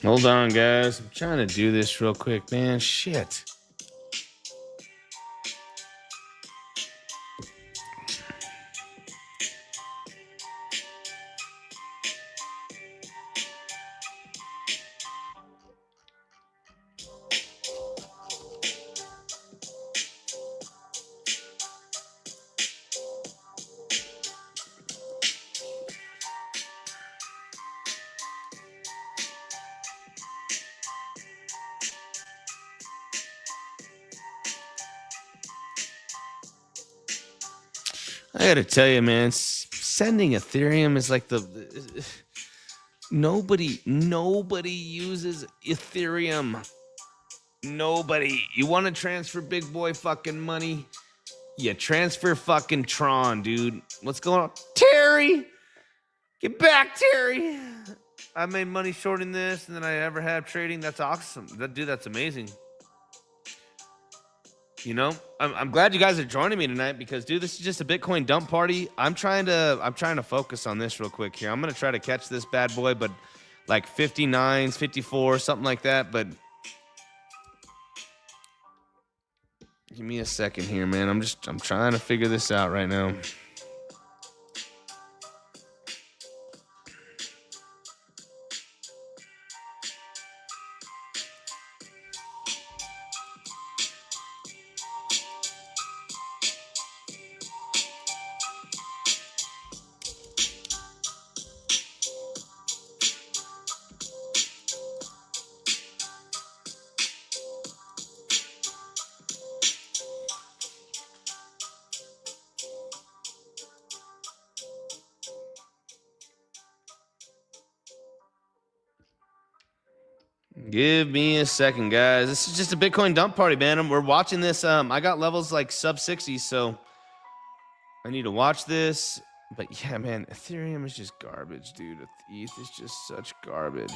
Hold on, guys. I'm trying to do this real quick, man. Shit. I gotta tell you, man, sending Ethereum is like nobody uses Ethereum. Nobody. You want to transfer big boy fucking money? You transfer fucking Tron, dude. What's going on? Terry! Get back, Terry! I made money shorting this and then I ever had trading. That's awesome. That's amazing. You know, I'm glad you guys are joining me tonight because, dude, this is just a Bitcoin dump party. I'm trying to focus on this real quick here. I'm gonna try to catch this bad boy, but like 59s, 54, something like that. But give me a second here, man. I'm trying to figure this out right now. Give me a second, guys. This is just a Bitcoin dump party, man. We're watching this. I got levels like sub 60, so I need to watch this. But yeah, man, Ethereum is just garbage, dude. ETH is just such garbage.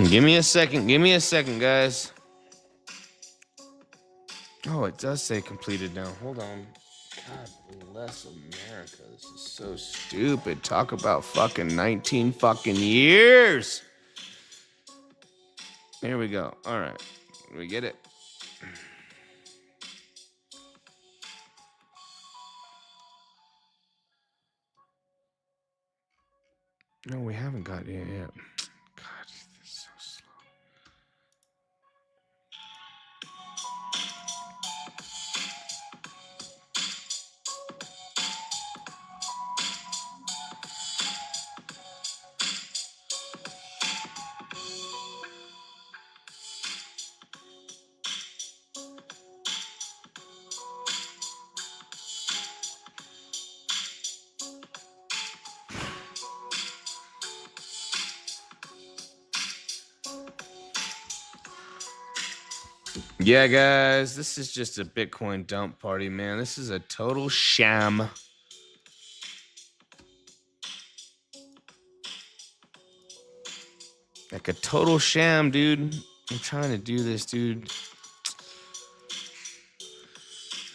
Give me a second. Give me a second, guys. Oh, it does say completed now. Hold on. God bless America. This is so stupid. Talk about fucking 19 fucking years. Here we go. All right. We get it. No, we haven't got it yet. God, this is so slow. Yeah, guys, this is just a Bitcoin dump party, man. This is a total sham. Like a total sham, dude. I'm trying to do this, dude.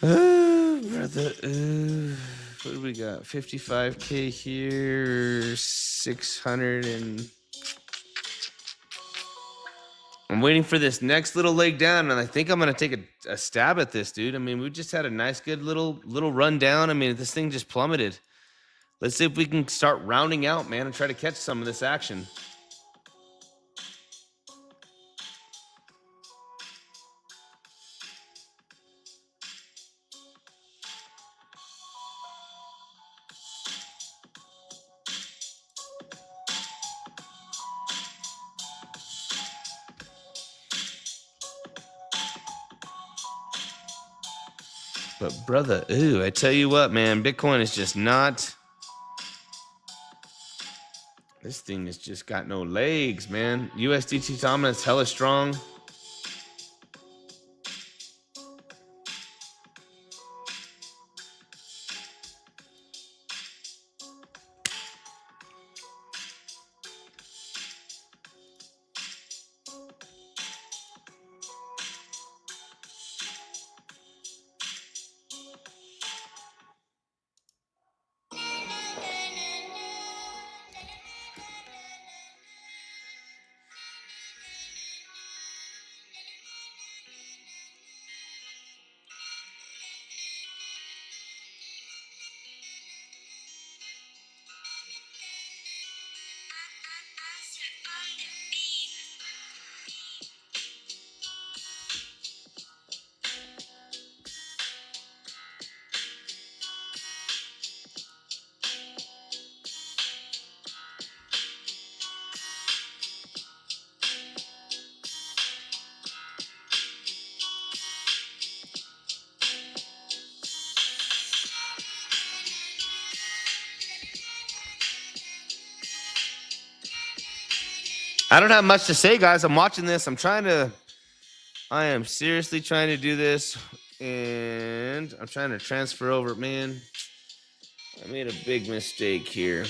Brother. What do we got? 55K here. 600 and... I'm waiting for this next little leg down, and I think I'm gonna take a stab at this, dude. I mean, we just had a nice, good little run down. I mean, this thing just plummeted. Let's see if we can start rounding out, man, and try to catch some of this action. But brother, ooh, I tell you what, man, Bitcoin is just not. This thing has just got no legs, man. USDT dominance hella strong. I don't have much to say, guys. I'm watching this. I am seriously trying to do this. And I'm trying to transfer over, man. I made a big mistake here.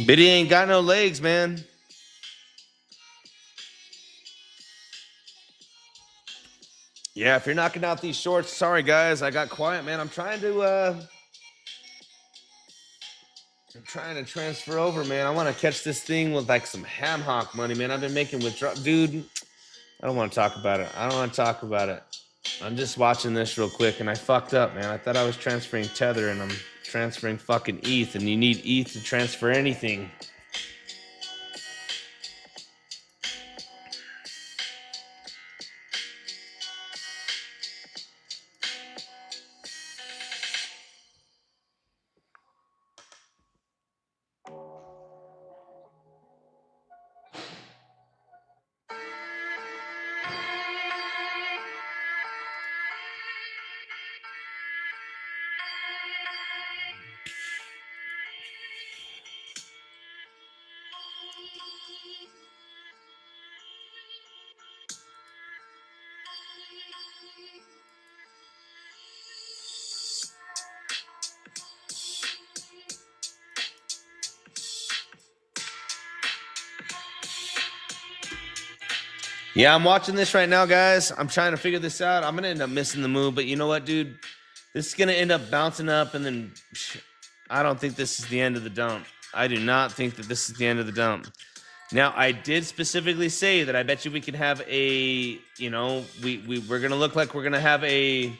Biddy ain't got no legs, man. Yeah, if you're knocking out these shorts, sorry guys, I got quiet, man. I'm trying to transfer over, man. I want to catch this thing with like some ham hock money, man. I've been making withdrawal, dude. I don't want to talk about it. I don't want to talk about it. I'm just watching this real quick, and I fucked up, man. I thought I was transferring Tether, and I'm transferring fucking ETH, and you need ETH to transfer anything. Yeah, I'm watching this right now, guys. I'm trying to figure this out. I'm going to end up missing the move, but you know what, dude? This is going to end up bouncing up, and then I don't think this is the end of the dump. I do not think that this is the end of the dump. Now, I did specifically say that I bet you we can have a, you know, we're going to look like we're going to have a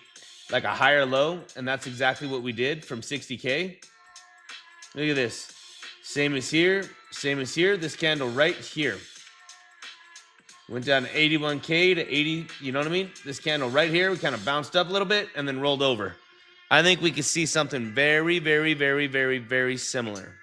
higher low, and that's exactly what we did from 60K. Look at this. Same as here, this candle right here. Went down to 81K to 80, you know what I mean? This candle right here, we kind of bounced up a little bit and then rolled over. I think we could see something very, very, very, very, very similar.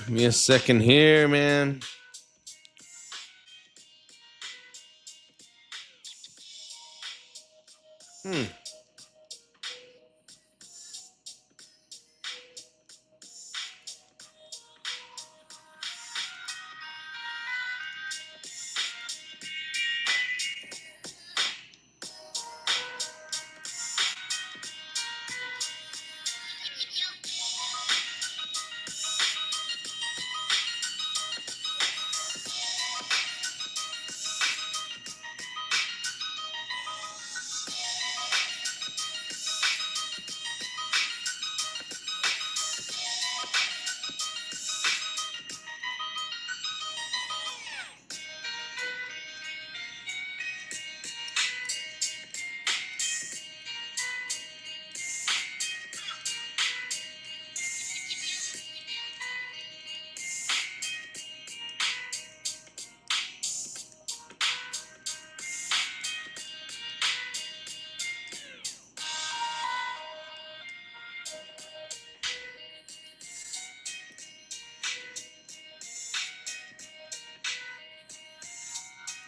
Give me a second here, man.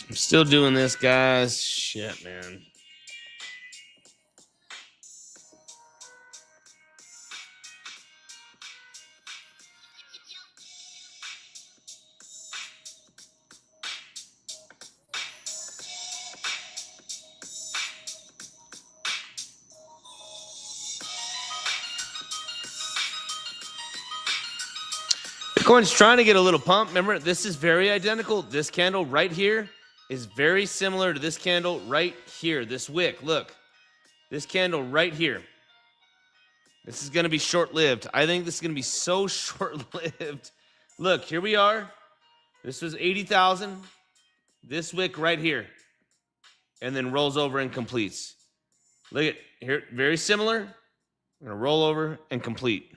I'm still doing this, guys. Shit, man. Bitcoin's trying to get a little pump. Remember, this is very identical. This candle right here is very similar to this candle right here. This wick, look. This candle right here. This is going to be short-lived. I think this is going to be so short-lived. Look, here we are. This was 80,000. This wick right here. And then rolls over and completes. Look at here, very similar. I'm going to roll over and complete.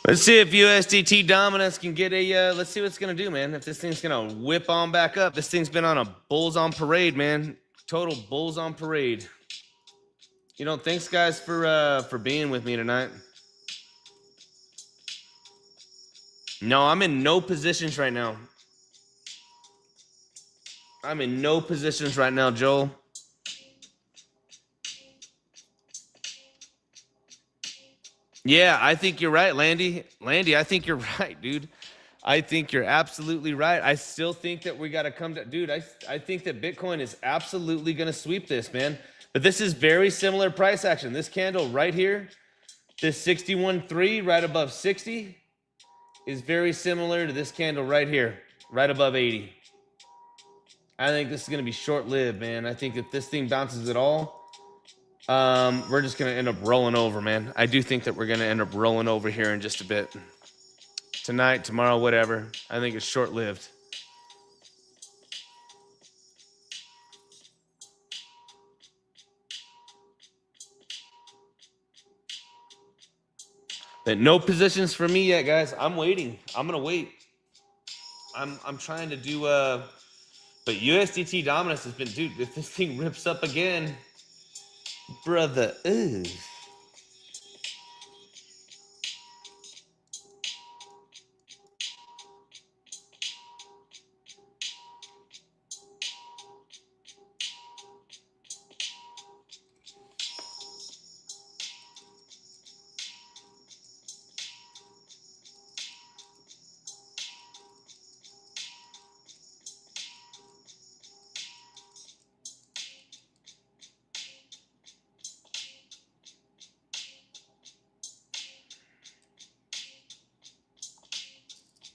Let's see if USDT dominance can get a, let's see what it's going to do, man. If this thing's going to whip on back up. This thing's been on a bulls on parade, man. Total bulls on parade. You know, thanks, guys, for being with me tonight. No, I'm in no positions right now. I'm in no positions right now, Joel. Yeah, I think you're right, Landy. Landy, I think you're right, dude. I think you're absolutely right. I still think that we got to come to, dude, I think that Bitcoin is absolutely going to sweep this, man. But this is very similar price action. This candle right here, this 61.3 right above 60 is very similar to this candle right here, right above 80. I think this is going to be short-lived, man. I think if this thing bounces at all, we're just going to end up rolling over, man. I do think that we're going to end up rolling over here in just a bit. Tonight, tomorrow, whatever. I think it's short-lived. But no positions for me yet, guys. I'm waiting. I'm going to wait. I'm trying to do, but USDT dominance has been, dude, if this thing rips up again, brother, ooh.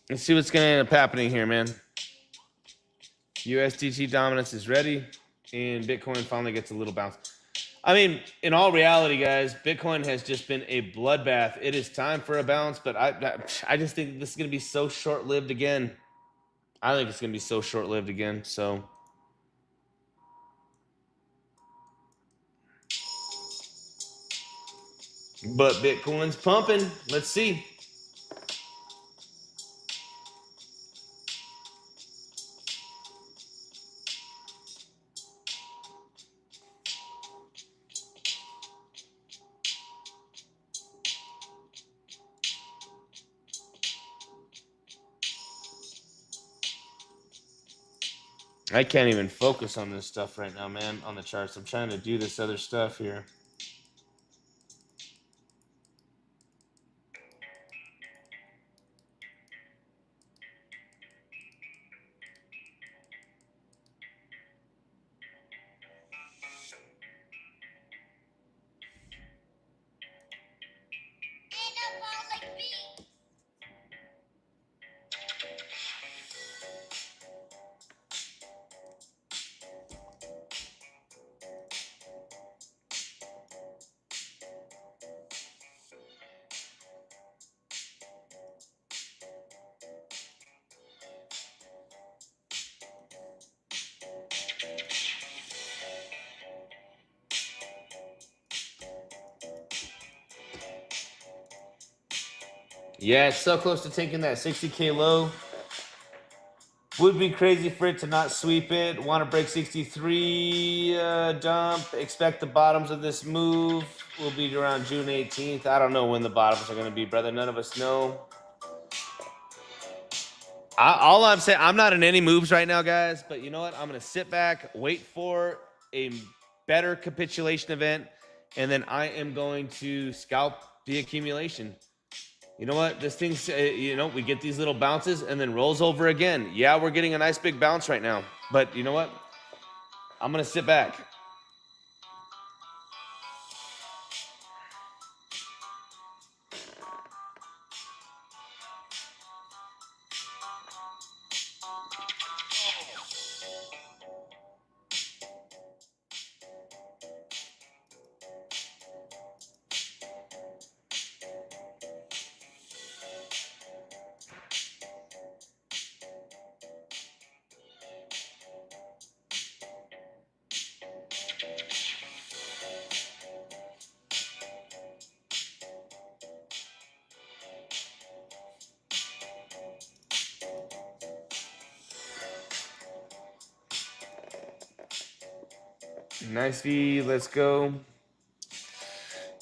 Let's see what's going to end up happening here, man. USDT dominance is ready, and Bitcoin finally gets a little bounce. I mean, in all reality, guys, Bitcoin has just been a bloodbath. It is time for a bounce, but I just think this is going to be so short-lived again. I think it's going to be so short-lived again, so... But Bitcoin's pumping. Let's see. I can't even focus on this stuff right now, man, on the charts. I'm trying to do this other stuff here. Yeah, it's so close to taking that 60K low. Would be crazy for it to not sweep it. Want to break 63, dump. Expect the bottoms of this move will be around June 18th. I don't know when the bottoms are going to be, brother. None of us know. All I'm saying, I'm not in any moves right now, guys. But you know what? I'm going to sit back, wait for a better capitulation event, and then I am going to scalp the accumulation. You know what? This thing's, you know, we get these little bounces and then rolls over again. Yeah, we're getting a nice big bounce right now. But you know what? I'm going to sit back. Nice V, let's go.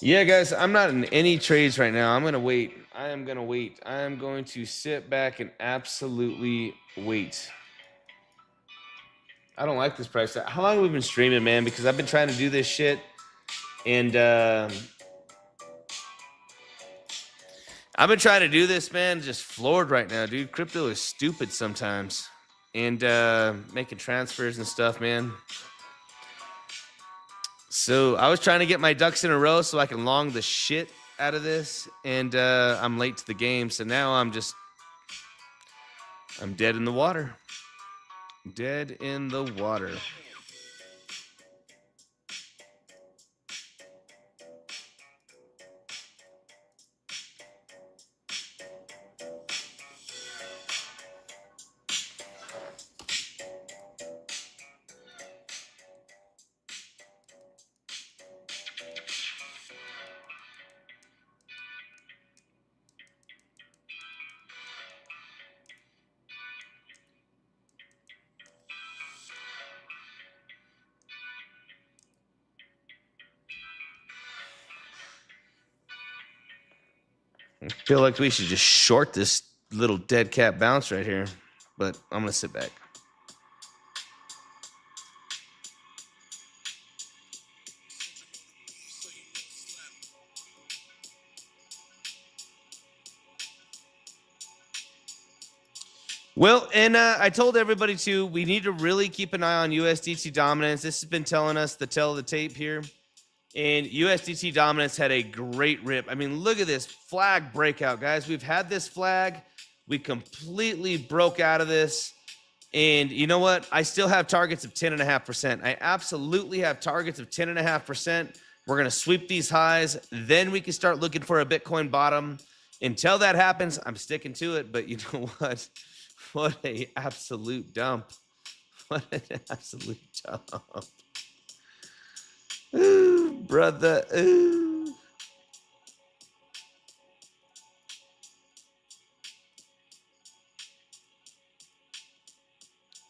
Yeah, guys, I'm not in any trades right now. I'm going to wait. I am going to wait. I am going to sit back and absolutely wait. I don't like this price. How long have we been streaming, man? Because I've been trying to do this shit. And I've been trying to do this, man. Just floored right now, dude. Crypto is stupid sometimes. And making transfers and stuff, man. So I was trying to get my ducks in a row so I can long the shit out of this. And I'm late to the game. So now I'm dead in the water. Dead in the water. I feel like we should just short this little dead cat bounce right here, but I'm going to sit back. Well, and I told everybody too, we need to really keep an eye on USDT dominance. This has been telling us the tell of the tape here. And USDT dominance had a great rip. I mean, look at this flag breakout, guys. We've had this flag. We completely broke out of this. And you know what? I still have targets of 10.5%. I absolutely have targets of 10.5%. We're going to sweep these highs. Then we can start looking for a Bitcoin bottom. Until that happens, I'm sticking to it. But you know what? What a absolute dump. What an absolute dump. Ooh, brother. Ooh.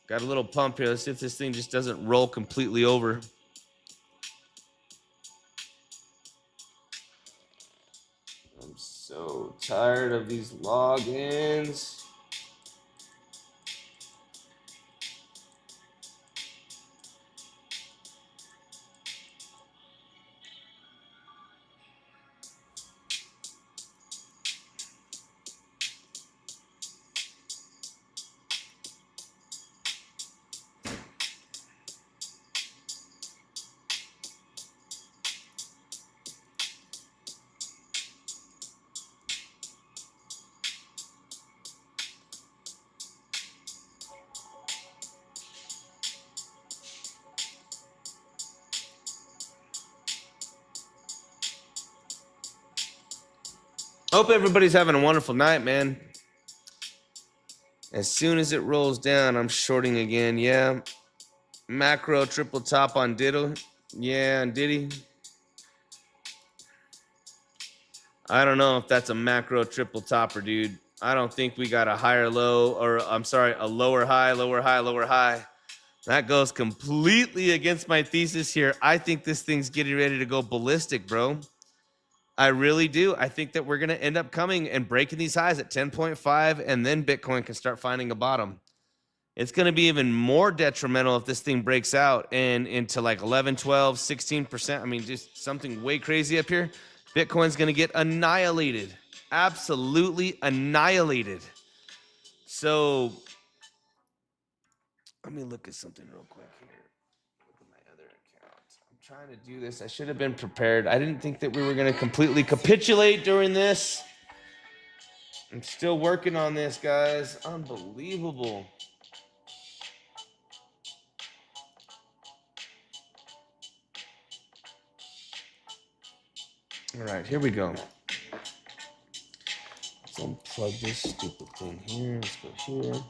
Got a little pump here. Let's see if this thing just doesn't roll completely over. I'm so tired of these logins. Hope everybody's having a wonderful night, man. As soon as it rolls down, I'm shorting again. Yeah. Macro triple top on Diddle. Yeah, on Diddy. I don't know if that's a macro triple topper, dude. I don't think we got a higher low, or I'm sorry, a lower high, lower high, lower high. That goes completely against my thesis here. I think this thing's getting ready to go ballistic, bro. I really do. I think that we're going to end up coming and breaking these highs at 10.5, and then Bitcoin can start finding a bottom. It's going to be even more detrimental if this thing breaks out and into like 11, 12, 16%. I mean, just something way crazy up here. Bitcoin's going to get annihilated. Absolutely annihilated. So let me look at something real quick here. Look at my other account. I'm trying to do this. I should have been prepared. I didn't think that we were going to completely capitulate during this. I'm still working on this, guys. Unbelievable. All right, here we go. Let's unplug this stupid thing here. Let's go here.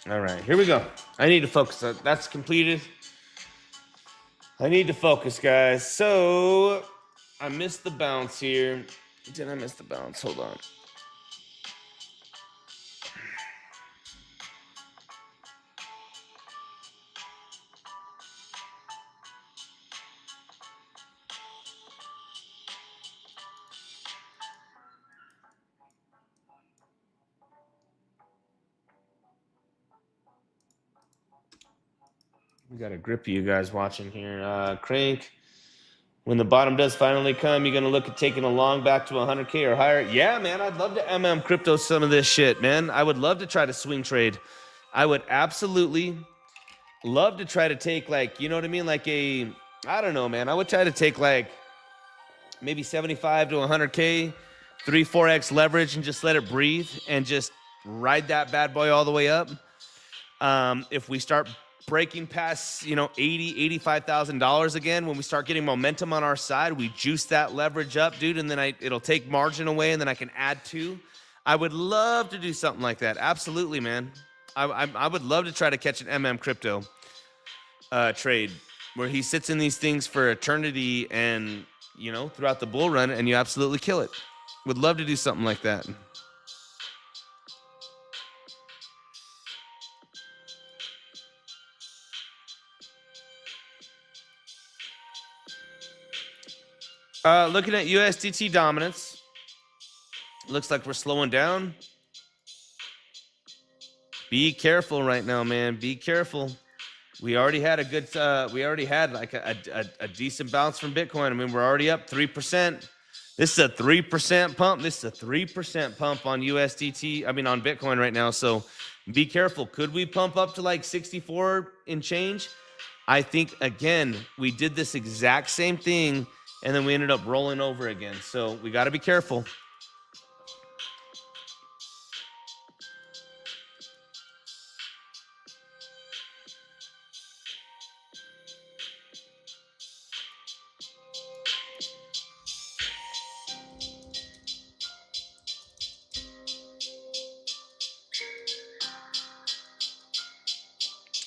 All right, here we go. I need to focus. That's completed. I need to focus, guys. So I missed the bounce here. Did I miss the bounce? Hold on. We got a grip of you guys watching here. Crank, when the bottom does finally come, you're going to look at taking a long back to 100K or higher? Yeah, man, I'd love to crypto some of this shit, man. I would love to try to swing trade. I would absolutely love to try to take like, you know what I mean? Like I don't know, man. I would try to take like maybe 75 to 100K, 3-4x leverage and just let it breathe and just ride that bad boy all the way up. If we start breaking past, you know, $85,000 again, when we start getting momentum on our side, we juice that leverage up, dude, and then it'll take margin away and then I can add to. I would love to do something like that. Absolutely, man. I would love to try to catch an crypto trade where he sits in these things for eternity and, you know, throughout the bull run, and you absolutely kill it. Would love to do something like that. Looking at USDT dominance, looks like we're slowing down. Be careful right now, man. Be careful. We already had a good, we already had like a decent bounce from Bitcoin. I mean, we're already up 3%. This is a 3% pump. This is a 3% pump on USDT. I mean, on Bitcoin right now. So be careful. Could we pump up to like 64 and change? I think, again, we did this exact same thing, and then we ended up rolling over again. So we got to be careful.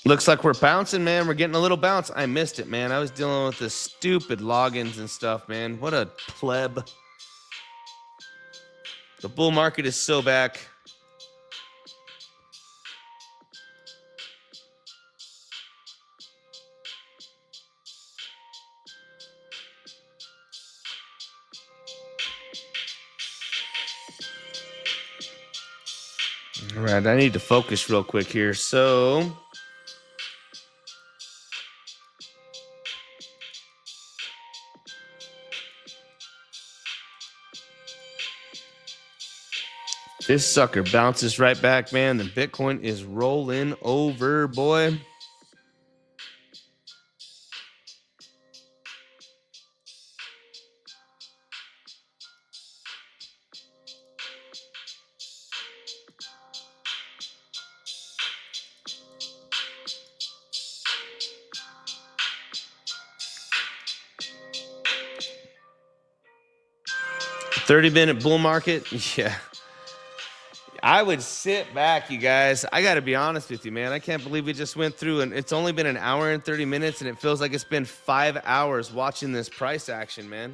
Looks like we're bouncing, man. We're getting a little bounce. I missed it, man. I was dealing with the stupid logins and stuff, man. What a pleb. The bull market is so back. All right, I need to focus real quick here. So this sucker bounces right back, man. Then Bitcoin is rolling over, boy. $30-minute bull market. Yeah. I would sit back, you guys. I got to be honest with you, man. I can't believe we just went through, and it's only been an hour and 30 minutes, and it feels like it's been 5 hours watching this price action, man.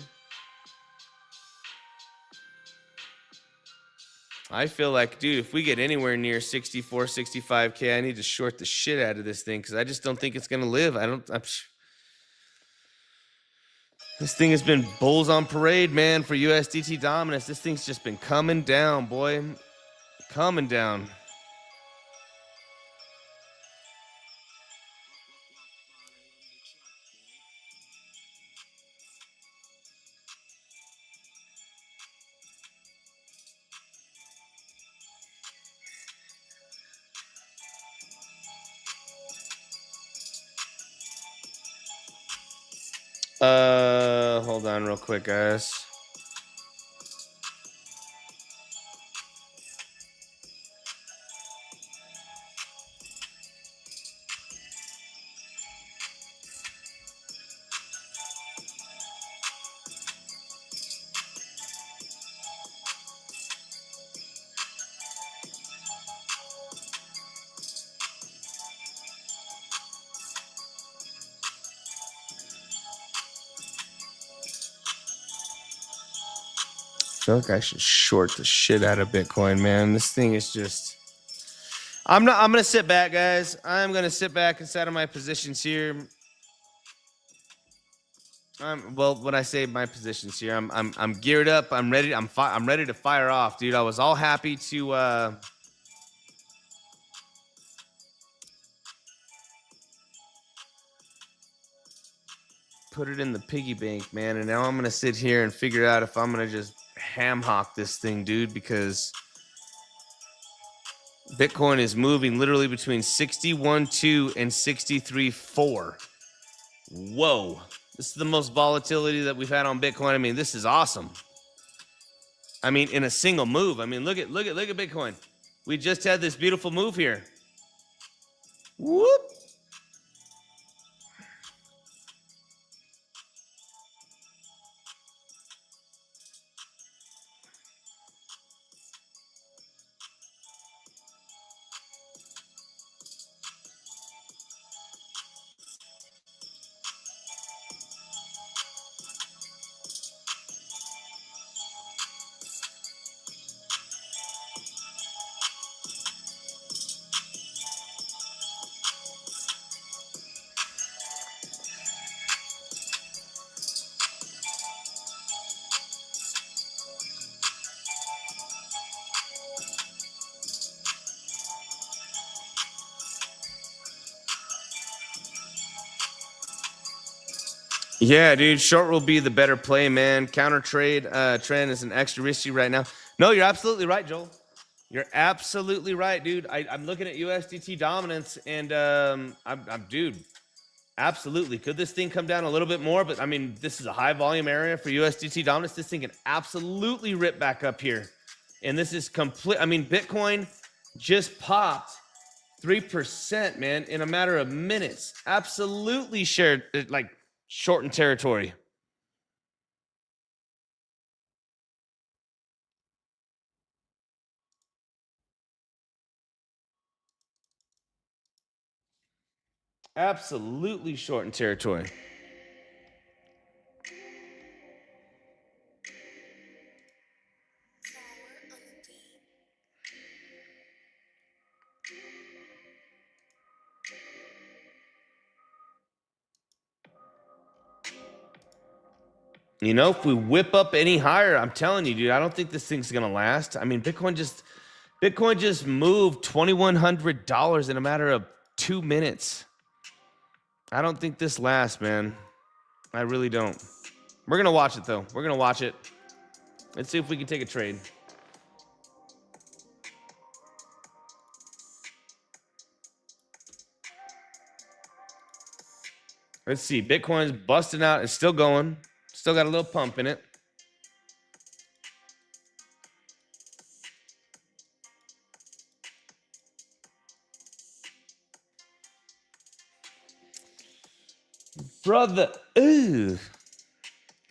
I feel like, dude, if we get anywhere near 64, 65K, I need to short the shit out of this thing because I just don't think it's going to live. This thing has been bulls on parade, man, for USDT dominance. This thing's just been coming down, boy. Coming down. Hold on real quick, guys. I feel like I should short the shit out of Bitcoin, man. This thing is just... I'm gonna sit back, guys. I'm gonna sit back inside of my positions here. Well, when I say my positions here, I'm geared up. I'm ready. I'm ready to fire off, dude. I was all happy to put it in the piggy bank, man, and now I'm gonna sit here and figure out if I'm gonna just ham hock this thing, dude, because Bitcoin is moving literally between 61.2 and 63.4. Whoa. This is the most volatility that we've had on Bitcoin. I mean, this is awesome. I mean, in a single move. I mean, look at Bitcoin. We just had this beautiful move here. Whoop. Yeah, dude, short will be the better play, man. Counter trade trend is an extra risky right now. No, you're absolutely right, Joel. You're absolutely right, dude. I'm looking at USDT dominance, and dude, absolutely. Could this thing come down a little bit more? But I mean, this is a high volume area for USDT dominance. This thing can absolutely rip back up here, and this is complete. I mean, Bitcoin just popped 3%, man, in a matter of minutes. Absolutely shared like shortened territory. Absolutely shortened territory. You know, if we whip up any higher, I'm telling you, dude, I don't think this thing's gonna last. I mean, Bitcoin just moved $2,100 in a matter of 2 minutes. I don't think this lasts, man. I really don't. We're gonna watch it though. We're gonna watch it. Let's see if we can take a trade. Let's see. Bitcoin's busting out. It's still going. Still got a little pump in it. Brother, ooh.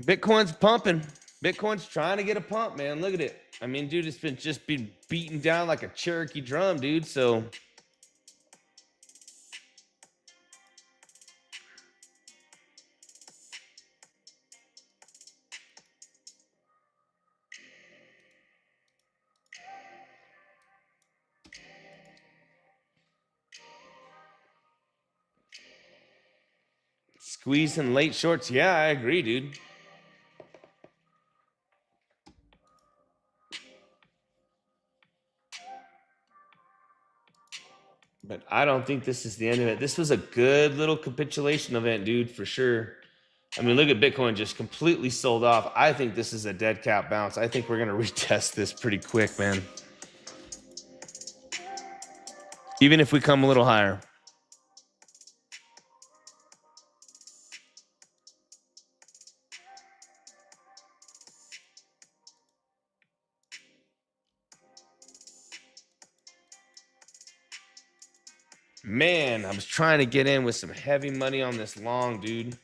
Bitcoin's pumping. Bitcoin's trying to get a pump, man. Look at it. I mean, dude, it's been just been beaten down like a Cherokee drum, dude. So squeezing late shorts. Yeah, I agree, dude. But I don't think this is the end of it. This was a good little capitulation event, dude, for sure. I mean, look at Bitcoin just completely sold off. I think this is a dead cat bounce. I think we're going to retest this pretty quick, man. Even if we come a little higher. Man, I was trying to get in with some heavy money on this long, dude.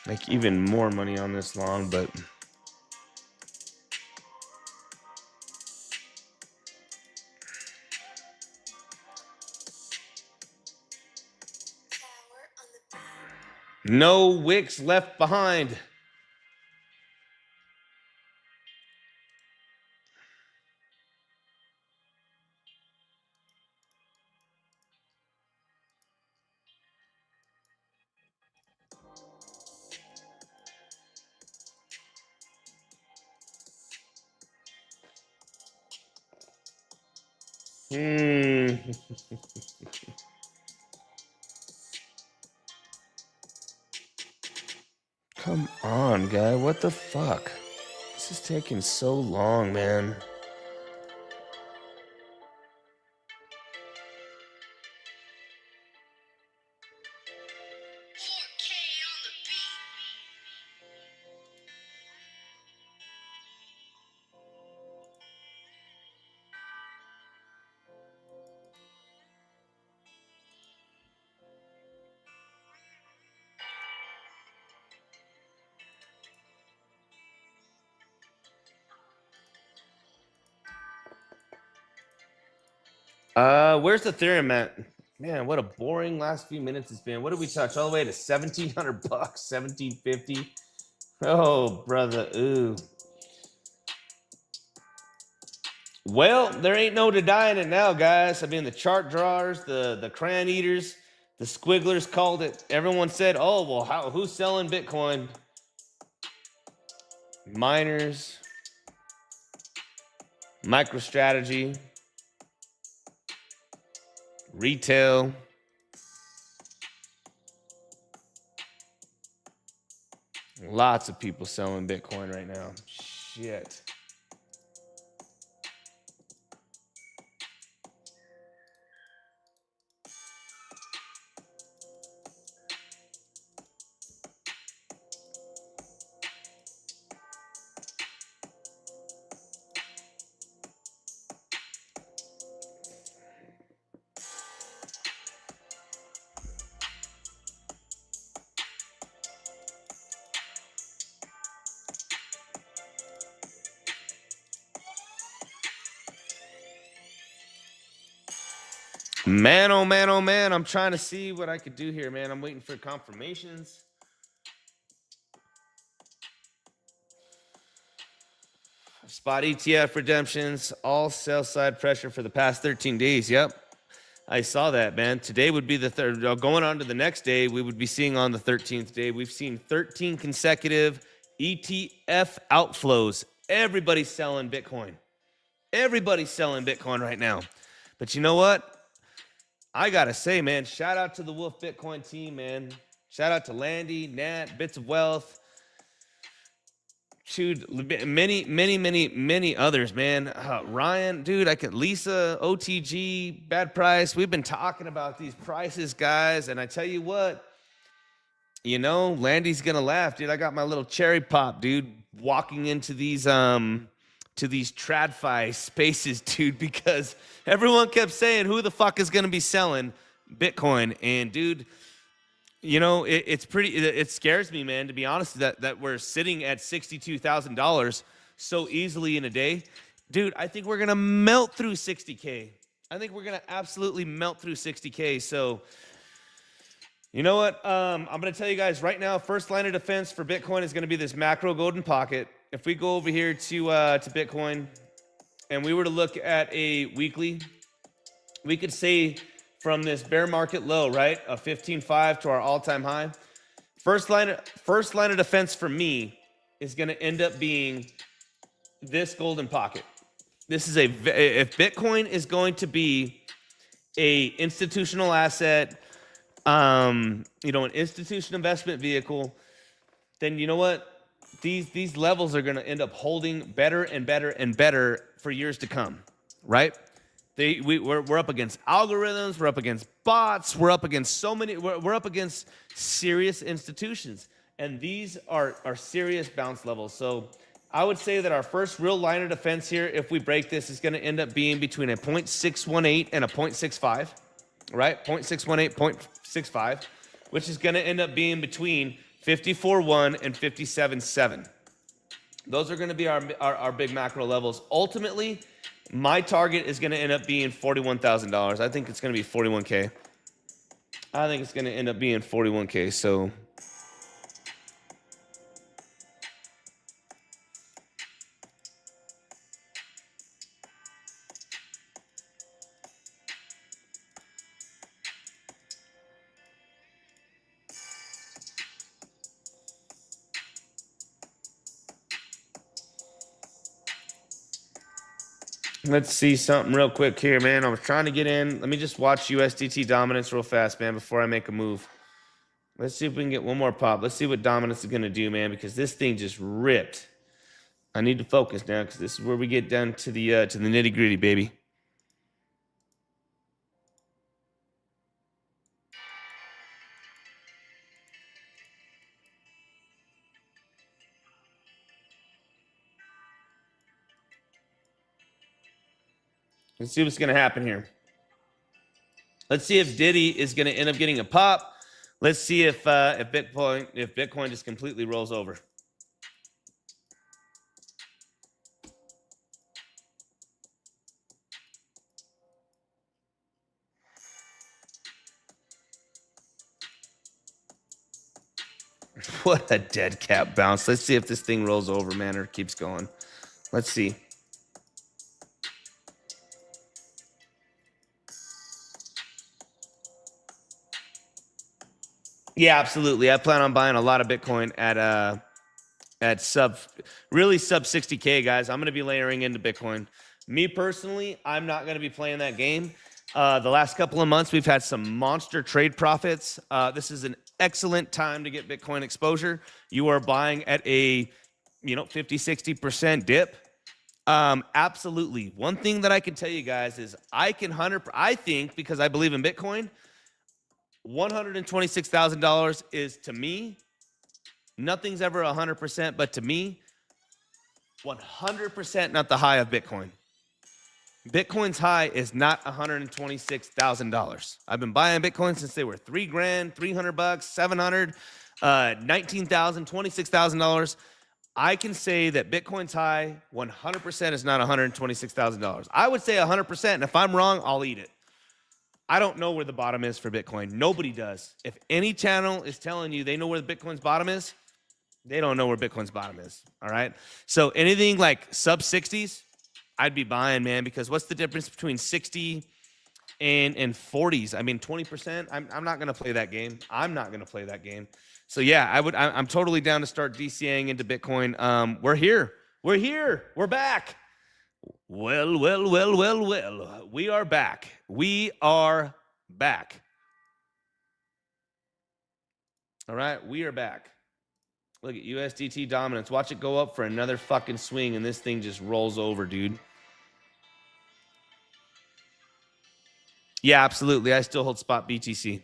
Make even more money on this long, but no wicks left behind. Come on, guy. What the fuck? This is taking so long, man. Where's the Ethereum at? Man, what a boring last few minutes it's been. What did we touch? All the way to $1,700, $1,750. Oh, brother, ooh. Well, there ain't no denying it now, guys. I mean, the chart drawers, the crayon eaters, the squigglers called it. Everyone said, "Oh, well, who's selling Bitcoin?" Miners, MicroStrategy, retail. Lots of people selling Bitcoin right now. Shit. Man, oh man, oh man. I'm trying to see what I could do here, man. I'm waiting for confirmations. Spot ETF redemptions, all sell side pressure for the past 13 days. Yep. I saw that, man. Today would be the third. Going on to the next day, we would be seeing on the 13th day. We've seen 13 consecutive ETF outflows. Everybody's selling Bitcoin. Everybody's selling Bitcoin right now. But you know what? I got to say, man, shout out to the Wolf Bitcoin team, man. Shout out to Landy, Nat, Bits of Wealth. Dude, many others, man. Ryan, dude, Lisa, OTG, Bad Price. We've been talking about these prices, guys. And I tell you what, you know, Landy's going to laugh, dude. I got my little cherry pop, dude, walking into these, to these TradFi spaces, dude, because everyone kept saying, who the fuck is going to be selling Bitcoin? And dude, you know, it scares me, man, to be honest, that we're sitting at $62,000 so easily in a day. Dude, I think we're going to melt through 60K. I think we're going to absolutely melt through 60K. So, you know what? I'm going to tell you guys right now, first line of defense for Bitcoin is going to be this macro golden pocket. If we go over here to Bitcoin and we were to look at a weekly, we could say from this bear market low, right, of 15.5 to our all-time high, first line of defense for me is going to end up being this golden pocket. This is if Bitcoin is going to be a institutional asset, you know, an institutional investment vehicle, then you know what? These levels are going to end up holding better and better and better for years to come, right? We're up against algorithms, we're up against bots, we're up against so many, we're up against serious institutions, and these are serious bounce levels. So I would say that our first real line of defense here, if we break this, is going to end up being between a 0.618 and a 0.65, right? 0.618, 0.65, which is going to end up being between 54.1 and 57.7. Those are going to be our big macro levels. Ultimately, my target is going to end up being $41,000. I think it's going to be 41K. I think it's going to end up being 41K. So let's see something real quick here, man. I was trying to get in. Let me just watch USDT dominance real fast, man, before I make a move. Let's see if we can get one more pop. Let's see what dominance is going to do, man, because this thing just ripped. I need to focus now because this is where we get down to the nitty gritty, baby. Let's see what's going to happen here. Let's see if Diddy is going to end up getting a pop. Let's see if Bitcoin just completely rolls over. What a dead cat bounce. Let's see if this thing rolls over, man, or keeps going. Let's see. Yeah, absolutely. I plan on buying a lot of Bitcoin at sub 60K, guys. I'm going to be layering into Bitcoin. Me personally, I'm not going to be playing that game. The last couple of months, we've had some monster trade profits. This is an excellent time to get Bitcoin exposure. You are buying at a 50-60% dip. Absolutely. One thing that I can tell you guys is I think, because I believe in Bitcoin, $126,000 is, to me, nothing's ever 100%, but to me, 100% not the high of Bitcoin. Bitcoin's high is not $126,000. I've been buying Bitcoin since they were $3 grand, $300, $700, $19,000, $26,000. I can say that Bitcoin's high 100% is not $126,000. I would say 100%, and if I'm wrong, I'll eat it. I don't know where the bottom is for Bitcoin. Nobody does. If any channel is telling you they know where the Bitcoin's bottom is, they don't know where Bitcoin's bottom is. All right. So anything like sub 60s, I'd be buying, man, because what's the difference between 60 and 40s? I mean, 20%. I'm not going to play that game. I'm not going to play that game. So yeah, I'm totally down to start DCAing into Bitcoin. We're here. We're back. Well. We are back. We are back. All right, we are back. Look at USDT dominance. Watch it go up for another fucking swing, and this thing just rolls over, dude. Yeah, absolutely. I still hold spot BTC.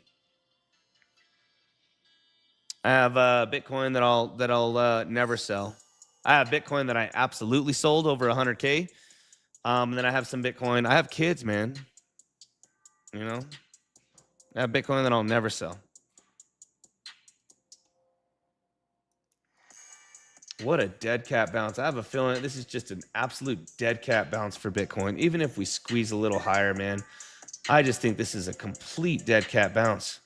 I have Bitcoin that I'll never sell. I have Bitcoin that I absolutely sold over 100K. And then I have some Bitcoin. I have kids, man. You know, I have Bitcoin that I'll never sell. What a dead cat bounce. I have a feeling this is just an absolute dead cat bounce for Bitcoin. Even if we squeeze a little higher, man, I just think this is a complete dead cat bounce.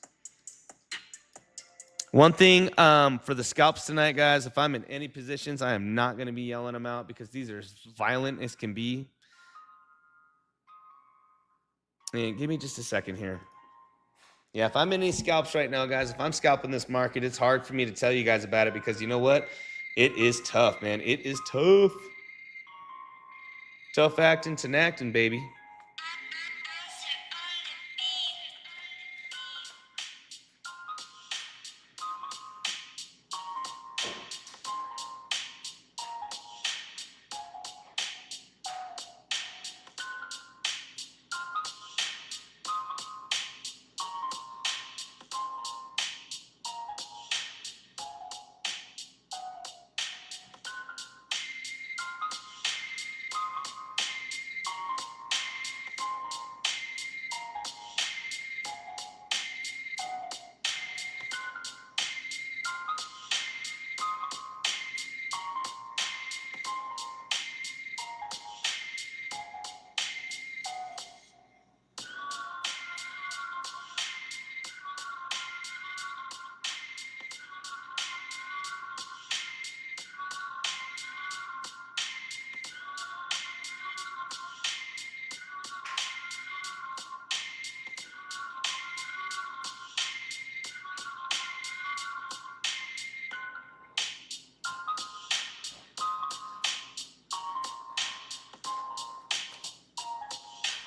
One thing for the scalps tonight, guys, if I'm in any positions, I am not going to be yelling them out because these are as violent as can be. And give me just a second here. Yeah, if I'm in any scalps right now, guys, if I'm scalping this market, it's hard for me to tell you guys about it because you know what? It is tough, man. It is tough. Tough acting to acting, baby.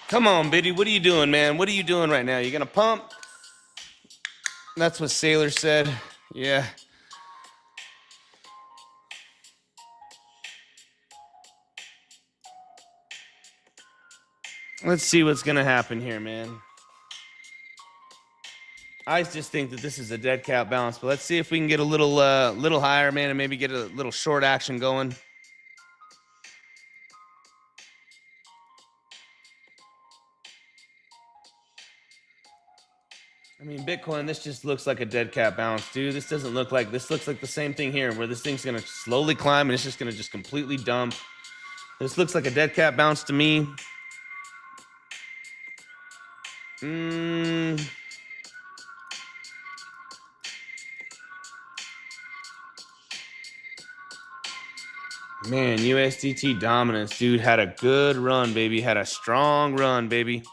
Come on, Biddy. What are you doing, man? What are you doing right now? You gonna pump? That's what Sailor said. Yeah. Let's see what's going to happen here, man. I just think that this is a dead cat bounce, but let's see if we can get a little higher, man, and maybe get a little short action going. I mean, Bitcoin, this just looks like a dead cat bounce, dude. This doesn't look like, this looks like the same thing here, where this thing's going to slowly climb and it's just going to just completely dump. This looks like a dead cat bounce to me. Man, USDT dominance, dude, had a good run, baby. Had a strong run, baby.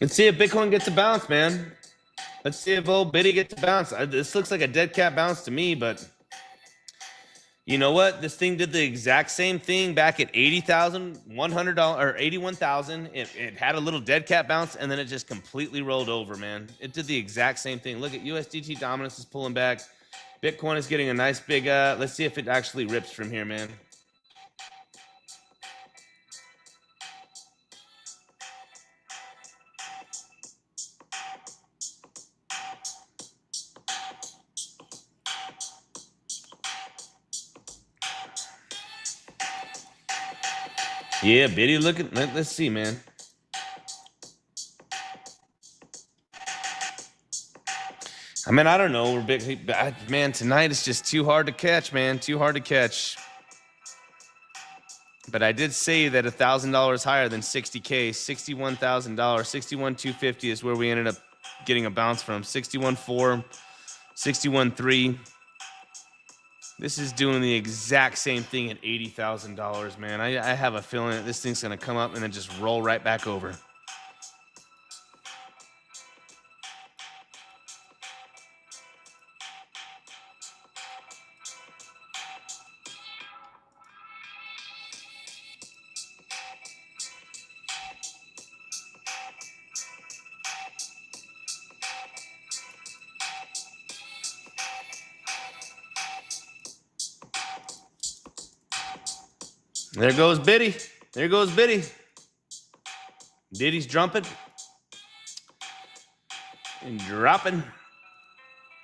Let's see if Bitcoin gets a bounce, man. Let's see if old Biddy gets a bounce. This looks like a dead cat bounce to me, but you know what? This thing did the exact same thing back at $80,100 or $81,000. It had a little dead cat bounce, and then it just completely rolled over, man. It did the exact same thing. Look at USDT dominance is pulling back. Bitcoin is getting a nice big, let's see if it actually rips from here, man. Yeah, Biddy, let's see, man. I mean, I don't know. We're big, man. Tonight is just too hard to catch, man. Too hard to catch. But I did say that $1,000 higher than 60K, $61,000, 61,250 is where we ended up getting a bounce from. 61.4, 61.3. This is doing the exact same thing at $80,000, man. I have a feeling that this thing's going to come up and then just roll right back over. There goes Biddy. There goes Biddy. Diddy's jumping and dropping.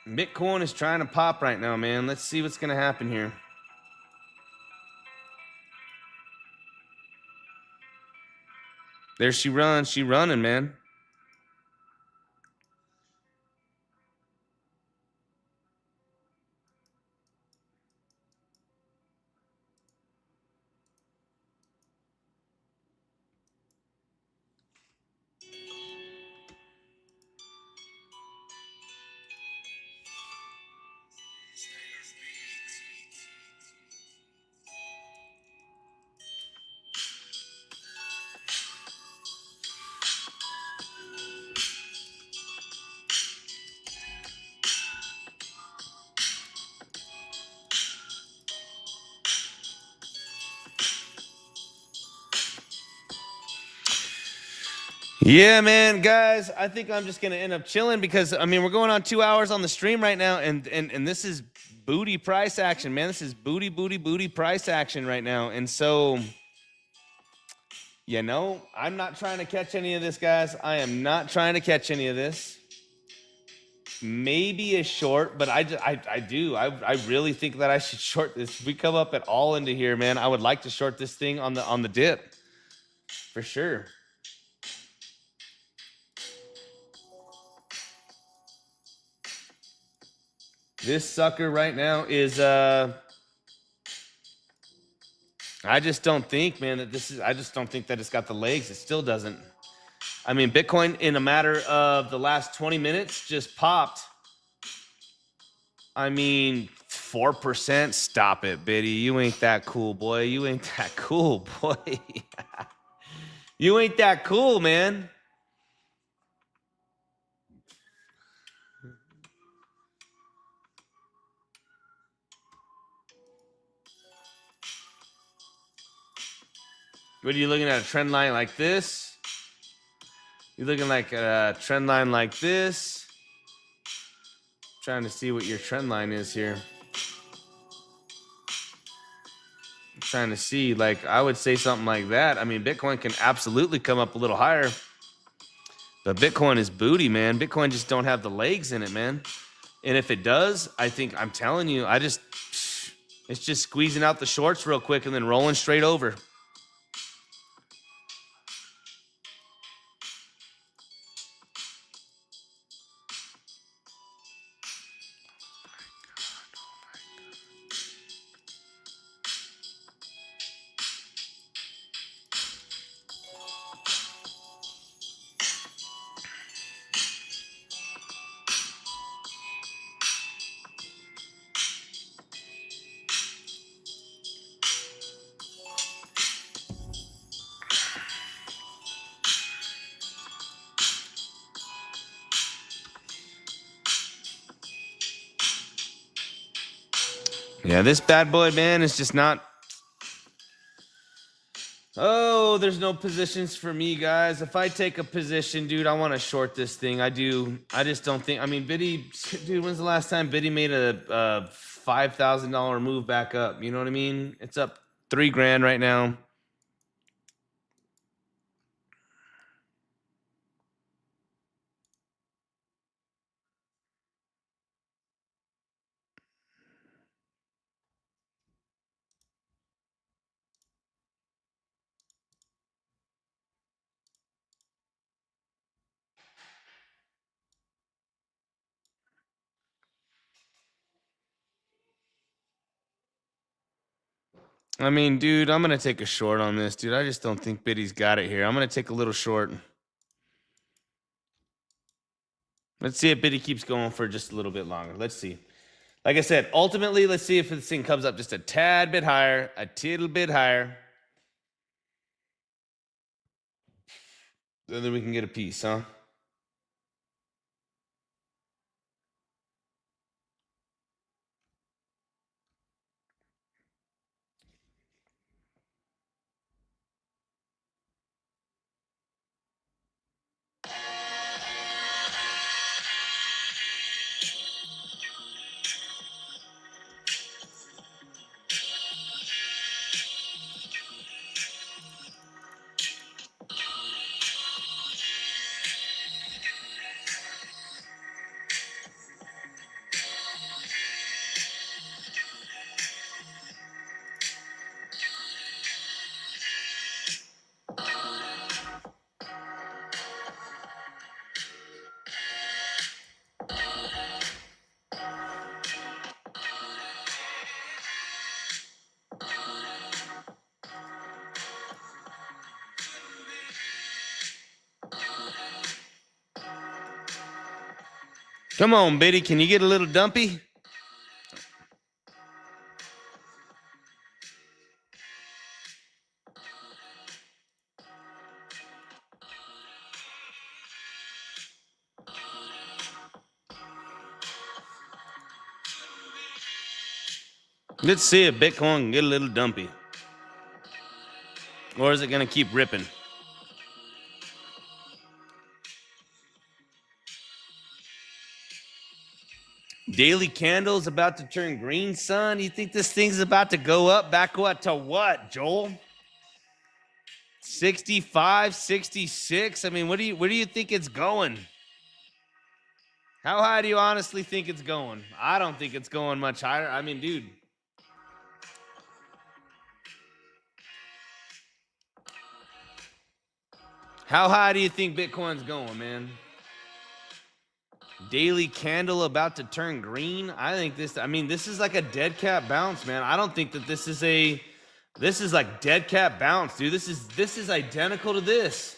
Bitcoin is trying to pop right now, man. Let's see what's going to happen here. There she runs. She running, man. Yeah, man, guys, I think I'm just going to end up chilling because, I mean, we're going on 2 hours on the stream right now, and this is booty price action, man. This is booty price action right now. And so, you know, I'm not trying to catch any of this, guys. I am not trying to catch any of this. Maybe a short, but I really think that I should short this. If we come up at all into here, man, I would like to short this thing on the dip for sure. This sucker right now is I just don't think, man, that I just don't think that it's got the legs. It still doesn't. I mean, Bitcoin in a matter of the last 20 minutes just popped. I mean, 4%. Stop it, Biddy. You ain't that cool, boy. You ain't that cool, boy. You ain't that cool, man. What are you looking at? A trend line like this? You're looking like a trend line like this? Trying to see what your trend line is here. Trying to see, like, I would say something like that. I mean, Bitcoin can absolutely come up a little higher, but Bitcoin is booty, man. Bitcoin just don't have the legs in it, man. And if it does, I think, I'm telling you, it's just squeezing out the shorts real quick and then rolling straight over. Yeah, this bad boy, man, is just not. Oh, there's no positions for me, guys. If I take a position, dude, I want to short this thing. I do. I just don't think. I mean, Biddy, dude, when's the last time Biddy made a $5,000 move back up? You know what I mean? It's up $3,000 right now. I mean, dude, I'm going to take a short on this, dude. I just don't think Biddy's got it here. I'm going to take a little short. Let's see if Biddy keeps going for just a little bit longer. Let's see. Like I said, ultimately, let's see if this thing comes up just a tad bit higher, a tittle bit higher. And then we can get a piece, huh? Come on, Biddy. Can you get a little dumpy? Let's see if Bitcoin can get a little dumpy. Or is it going to keep ripping? Daily candle's about to turn green, son. You think this thing's about to go up back what to what, Joel? 65, 66? I mean, where do you think it's going? How high do you honestly think it's going? I don't think it's going much higher. I mean, dude. How high do you think Bitcoin's going, man? Daily candle about to turn green. I think this is like a dead cat bounce, man. I don't think that this is a This is like dead cat bounce, dude. This is identical to this.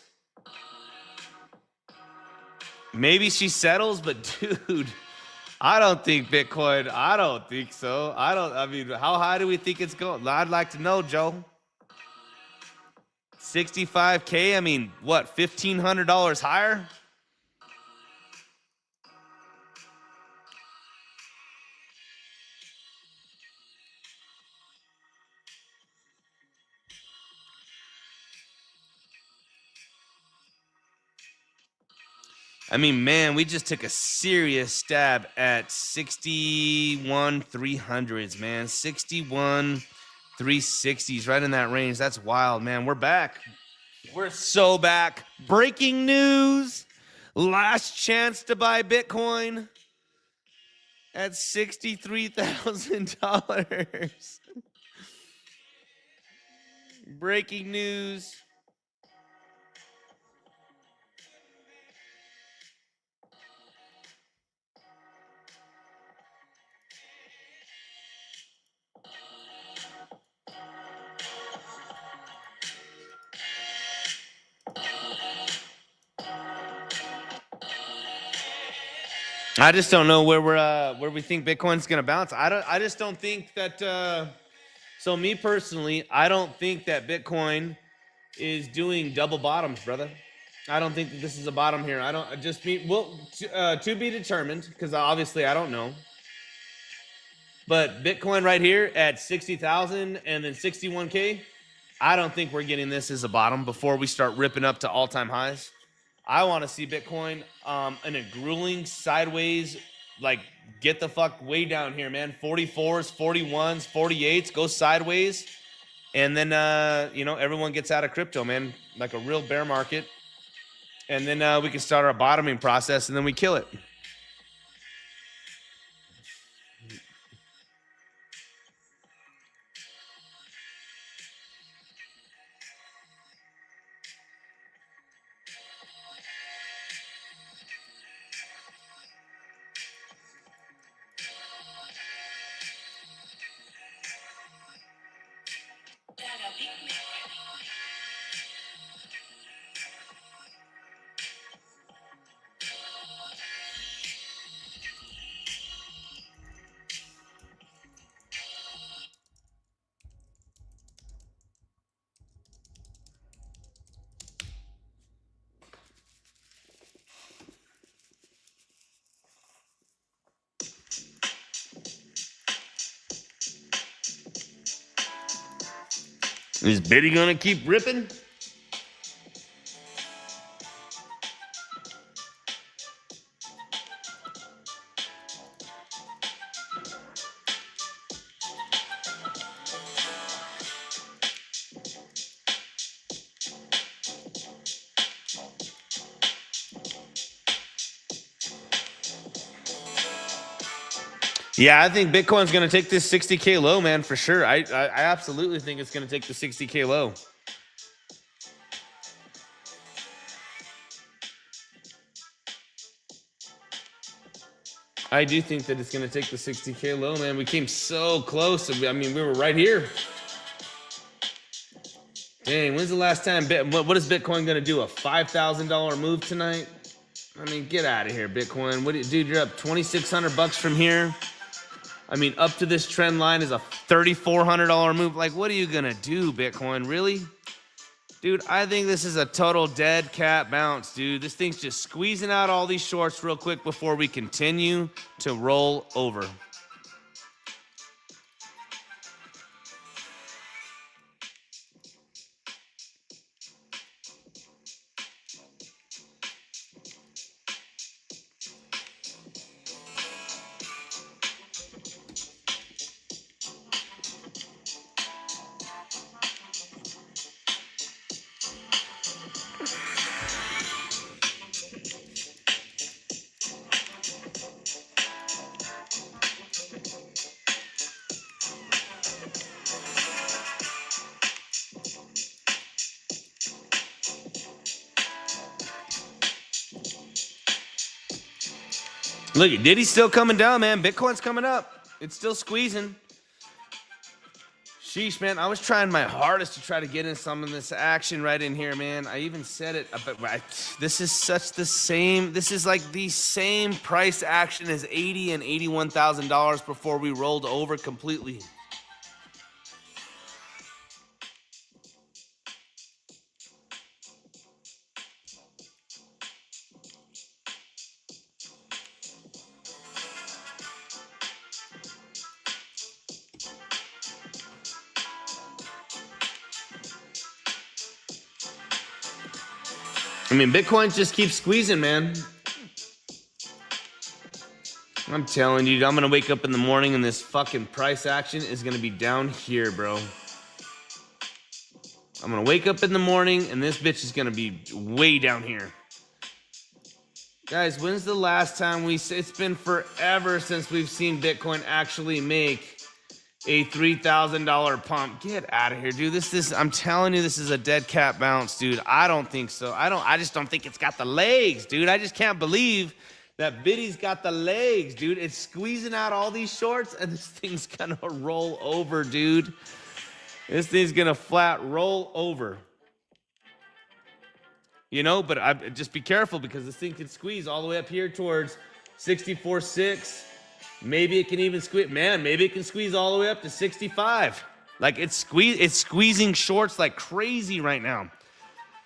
Maybe she settles, but dude, I don't think Bitcoin. I don't think so. I mean, how high do we think it's going? I'd like to know, Joe. 65K. I mean, what? $1,500 higher? I mean, man, we just took a serious stab at 61,300s, man. 61,360s, right in that range. That's wild, man. We're back. We're so back. Breaking news. Last chance to buy Bitcoin at $63,000. Breaking news. I just don't know where we think Bitcoin's gonna bounce. I just don't think that. So me personally, I don't think that Bitcoin is doing double bottoms, brother. I don't think that this is a bottom here. I don't just mean to be determined, because obviously I don't know. But Bitcoin right here at 60,000 and then 61K, I don't think we're getting this as a bottom before we start ripping up to all-time highs. I want to see Bitcoin in a grueling sideways, like get the fuck way down here, man. 44s, 41s, 48s, go sideways. And then, everyone gets out of crypto, man, like a real bear market. And then we can start our bottoming process, and then we kill it. Is Biddy gonna keep ripping? Yeah, I think Bitcoin's going to take this 60K low, man, for sure. I absolutely think it's going to take the 60K low. I do think that it's going to take the 60K low, man. We came so close. I mean, we were right here. Dang, when's the last time? What is Bitcoin going to do? A $5,000 move tonight? I mean, get out of here, Bitcoin. Dude, you're up $2,600 from here. I mean, up to this trend line is a $3,400 move. Like, what are you going to do, Bitcoin? Really? Dude, I think this is a total dead cat bounce, dude. This thing's just squeezing out all these shorts real quick before we continue to roll over. Look, Diddy's still coming down, man. Bitcoin's coming up. It's still squeezing. Sheesh, man. I was trying my hardest to try to get in some of this action right in here, man. I even said it, but this is such the same. This is like the same price action as $80,000 and $81,000 before we rolled over completely. I mean, Bitcoin just keeps squeezing, man. I'm telling you, I'm gonna wake up in the morning and this fucking price action is gonna be down here, bro. I'm gonna wake up in the morning and this bitch is gonna be way down here. Guys, when's the last time it's been forever since we've seen Bitcoin actually make a $3,000 pump. Get out of here, dude. I'm telling you, this is a dead cat bounce, dude. I don't think so. I just don't think it's got the legs, dude. I just can't believe that Biddy's got the legs, dude. It's squeezing out all these shorts and this thing's gonna roll over, dude. This thing's gonna flat roll over. You know, but just be careful because this thing can squeeze all the way up here towards 64.6. Maybe it can even squeeze, man, maybe it can squeeze all the way up to 65. Like it's squeezing shorts like crazy right now.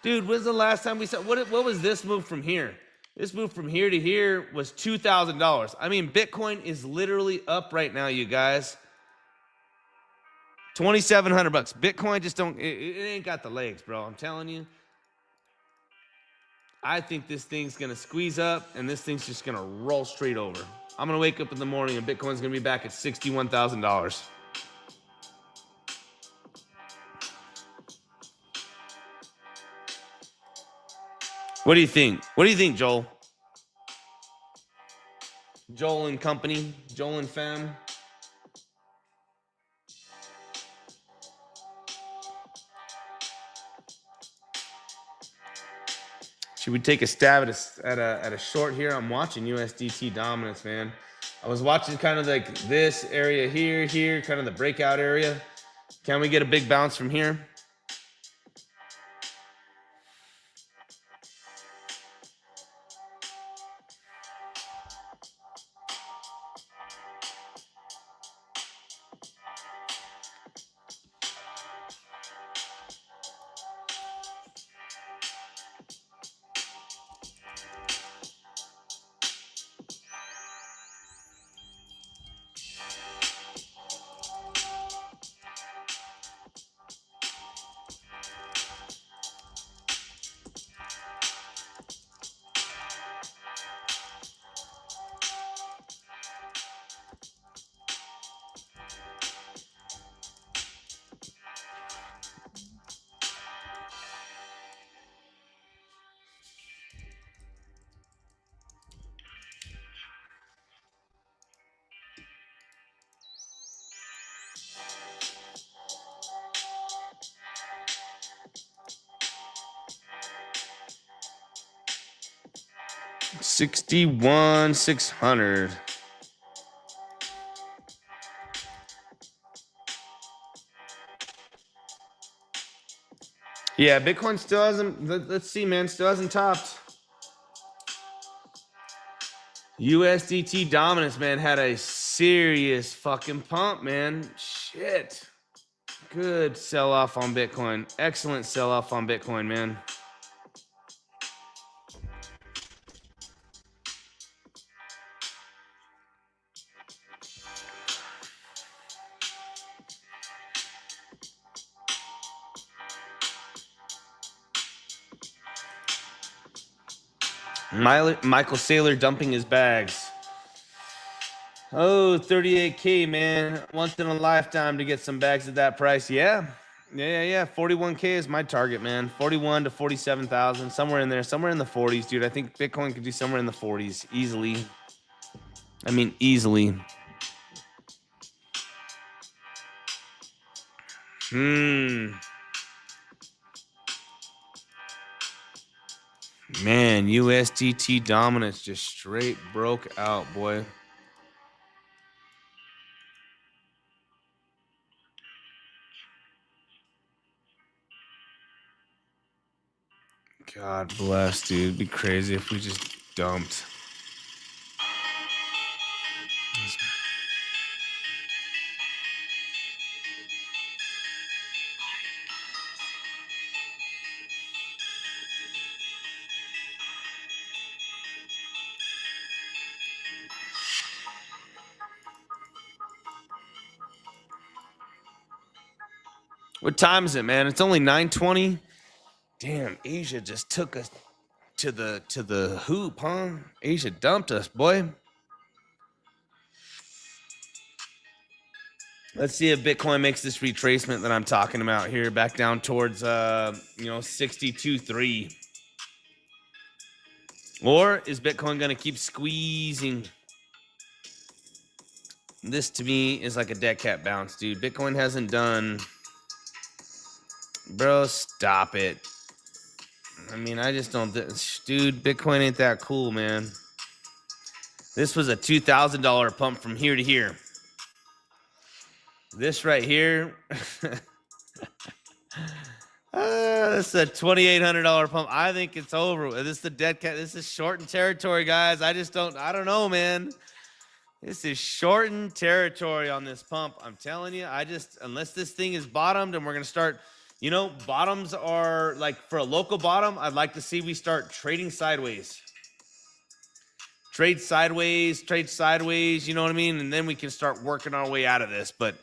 Dude, when's the last time we saw, what was this move from here? This move from here to here was $2,000. I mean, Bitcoin is literally up right now, you guys. 2,700 bucks. Bitcoin just it ain't got the legs, bro. I'm telling you. I think this thing's gonna squeeze up and this thing's just gonna roll straight over. I'm gonna wake up in the morning and Bitcoin's gonna be back at $61,000. What do you think? What do you think, Joel? Joel and company, Joel and fam. Should we take a stab at a short here? I'm watching USDT dominance, man. I was watching kind of like this area here, kind of the breakout area. Can we get a big bounce from here? $61,600. Yeah, Bitcoin still hasn't, let's see, man, still hasn't topped. USDT dominance, man, had a serious fucking pump, man. Shit. Good sell-off on Bitcoin. Excellent sell-off on Bitcoin, man. Michael Saylor dumping his bags. Oh, 38K, man. Once in a lifetime to get some bags at that price. Yeah. 41K is my target, man. 41 to 47,000, somewhere in there, somewhere in the 40s, dude. I think Bitcoin could do somewhere in the 40s easily. I mean, easily. Man, USDT dominance just straight broke out, boy. God bless, dude. It'd be crazy if we just dumped. What time is it, man? It's only 9:20. Damn, Asia just took us to the hoop, huh? Asia dumped us, boy. Let's see if Bitcoin makes this retracement that I'm talking about here back down towards 62.3. Or is Bitcoin going to keep squeezing? This to me is like a dead cat bounce, dude. Bitcoin hasn't done. Bro, stop it. I mean, I just don't. Dude, Bitcoin ain't that cool, man. This was a $2,000 pump from here to here. This right here. This is a $2,800 pump. I think it's over. This is the dead cat. This is shortened territory, guys. I don't know, man. This is shortened territory on this pump. I'm telling you, unless this thing is bottomed and we're going to start, bottoms are like for a local bottom, I'd like to see we start trading sideways. Trade sideways, you know what I mean? And then we can start working our way out of this. But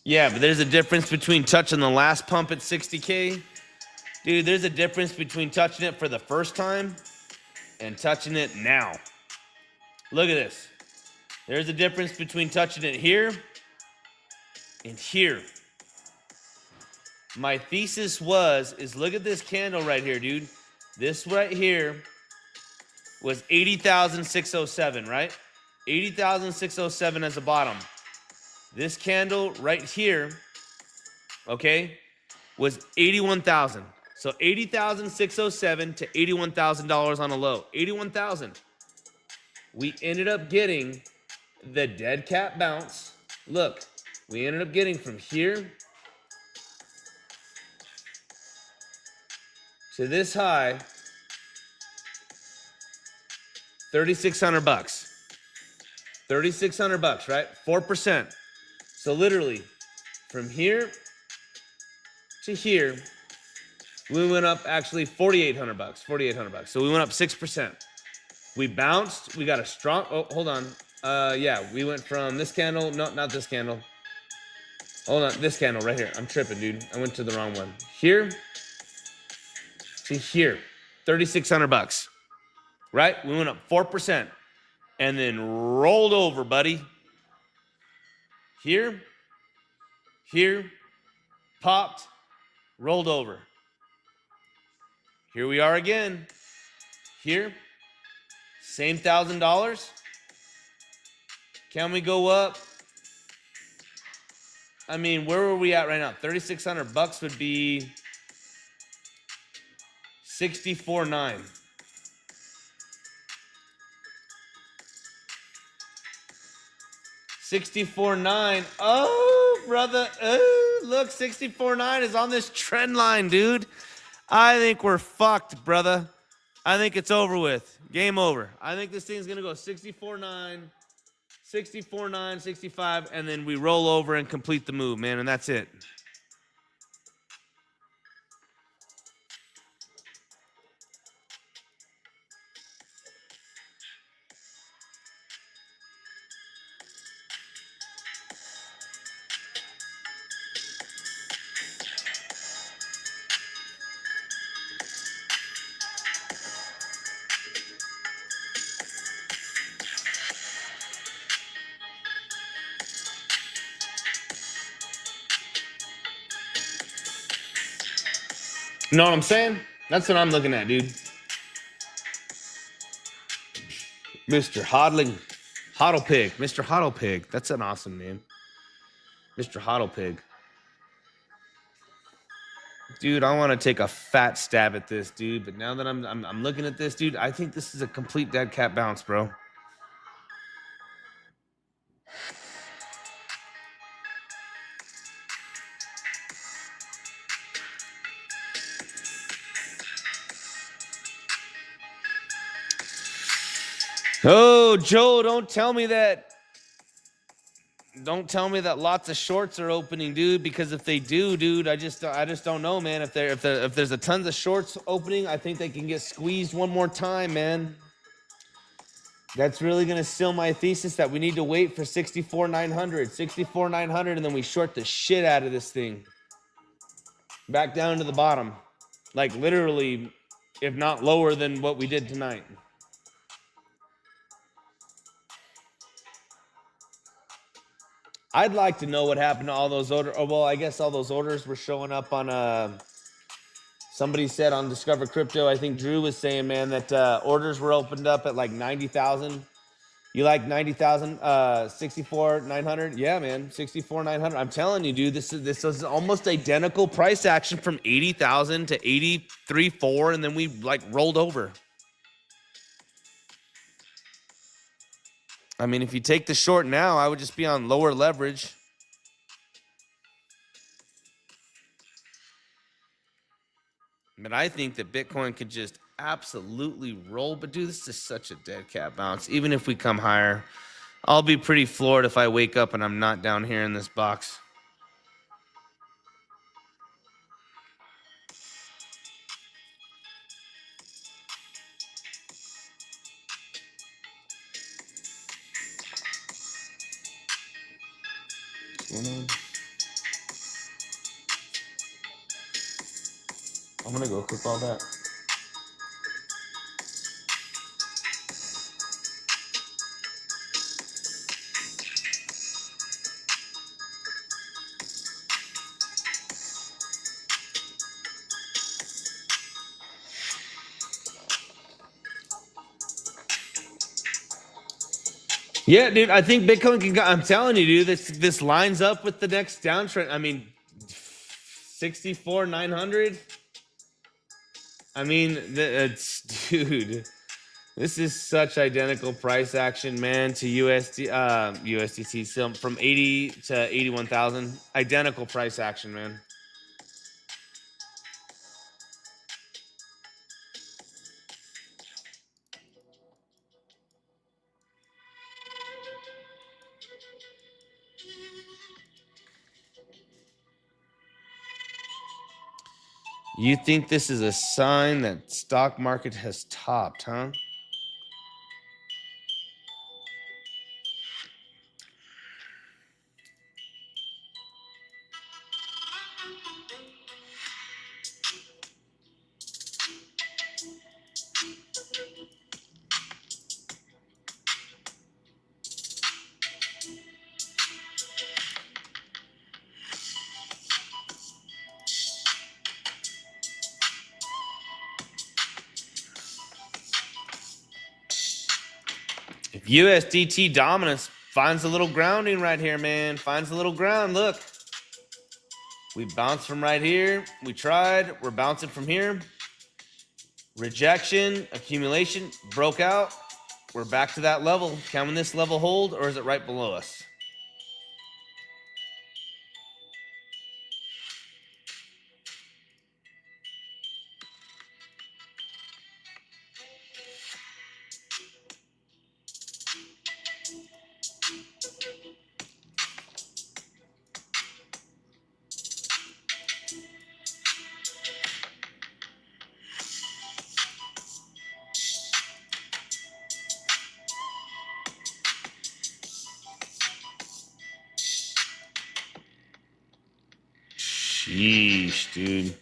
yeah, but there's a difference between touching the last pump at 60K. Dude, there's a difference between touching it for the first time and touching it now. Look at this. There's a difference between touching it here and here. My thesis is look at this candle right here, dude. This right here was 80,607, right? 80,607 as a bottom. This candle right here, okay, was 81,000. So 80,607 to $81,000 on a low. 81,000. We ended up getting the dead cat bounce. Look, we ended up getting from here to this high, 3,600 bucks. 3,600 bucks, right? 4%. So literally from here to here, we went up actually 4,800 bucks. 4,800 bucks. So we went up 6%. We bounced. We got a strong. Oh, hold on. Yeah, we went from this candle. No, not this candle. Hold on, this candle right here. I'm tripping, dude. I went to the wrong one. Here to here, 3,600 bucks. Right? We went up 4% and then rolled over, buddy. Here, popped, rolled over. Here we are again. Here, same $1,000. Can we go up? I mean, where were we at right now? 3,600 bucks would be 64.9. 64.9. Oh, brother. Look, 64.9 is on this trend line, dude. I think we're fucked, brother. I think it's over with. Game over. I think this thing's going to go 64.9, 64.9, 65, and then we roll over and complete the move, man, and that's it. You know what I'm saying? That's what I'm looking at, dude. Mr. Hodling. Hodlepig. Mr. Hodlepig. That's an awesome name. Mr. Hodlepig. Dude, I want to take a fat stab at this, dude. But now that I'm looking at this, dude, I think this is a complete dead cat bounce, bro. Oh, Joe, don't tell me that. Don't tell me that lots of shorts are opening, dude. Because if they do, dude, I just don't know, man. If there's a tons of shorts opening, I think they can get squeezed one more time, man. That's really gonna seal my thesis that we need to wait for 64,900, 64,900, and then we short the shit out of this thing. Back down to the bottom, like literally, if not lower than what we did tonight. I'd like to know what happened to all those orders. Oh, well, I guess all those orders were showing up on somebody said on Discover Crypto. I think Drew was saying, man, that orders were opened up at like 90,000. You like 90,000? 64,900? Yeah, man, 64,900. I'm telling you, dude, this is almost identical price action from 80,000 to 83.4, and then we like rolled over. I mean, if you take the short now, I would just be on lower leverage. But I think that Bitcoin could just absolutely roll. But dude, this is such a dead cat bounce. Even if we come higher, I'll be pretty floored if I wake up and I'm not down here in this box. I'm gonna go cook all that. Yeah, dude, I think Bitcoin can go. I'm telling you, dude, this lines up with the next downtrend. I mean, 64,900. I mean, it's dude. This is such identical price action, man, to USDT. So from 80 to 81,000, identical price action, man. You think this is a sign that stock market has topped, huh? If USDT dominance finds a little grounding right here, man, finds a little ground, look. We bounced from right here. We tried. We're bouncing from here. Rejection, accumulation, broke out. We're back to that level. Can this level hold, or is it right below us? Sheesh, dude.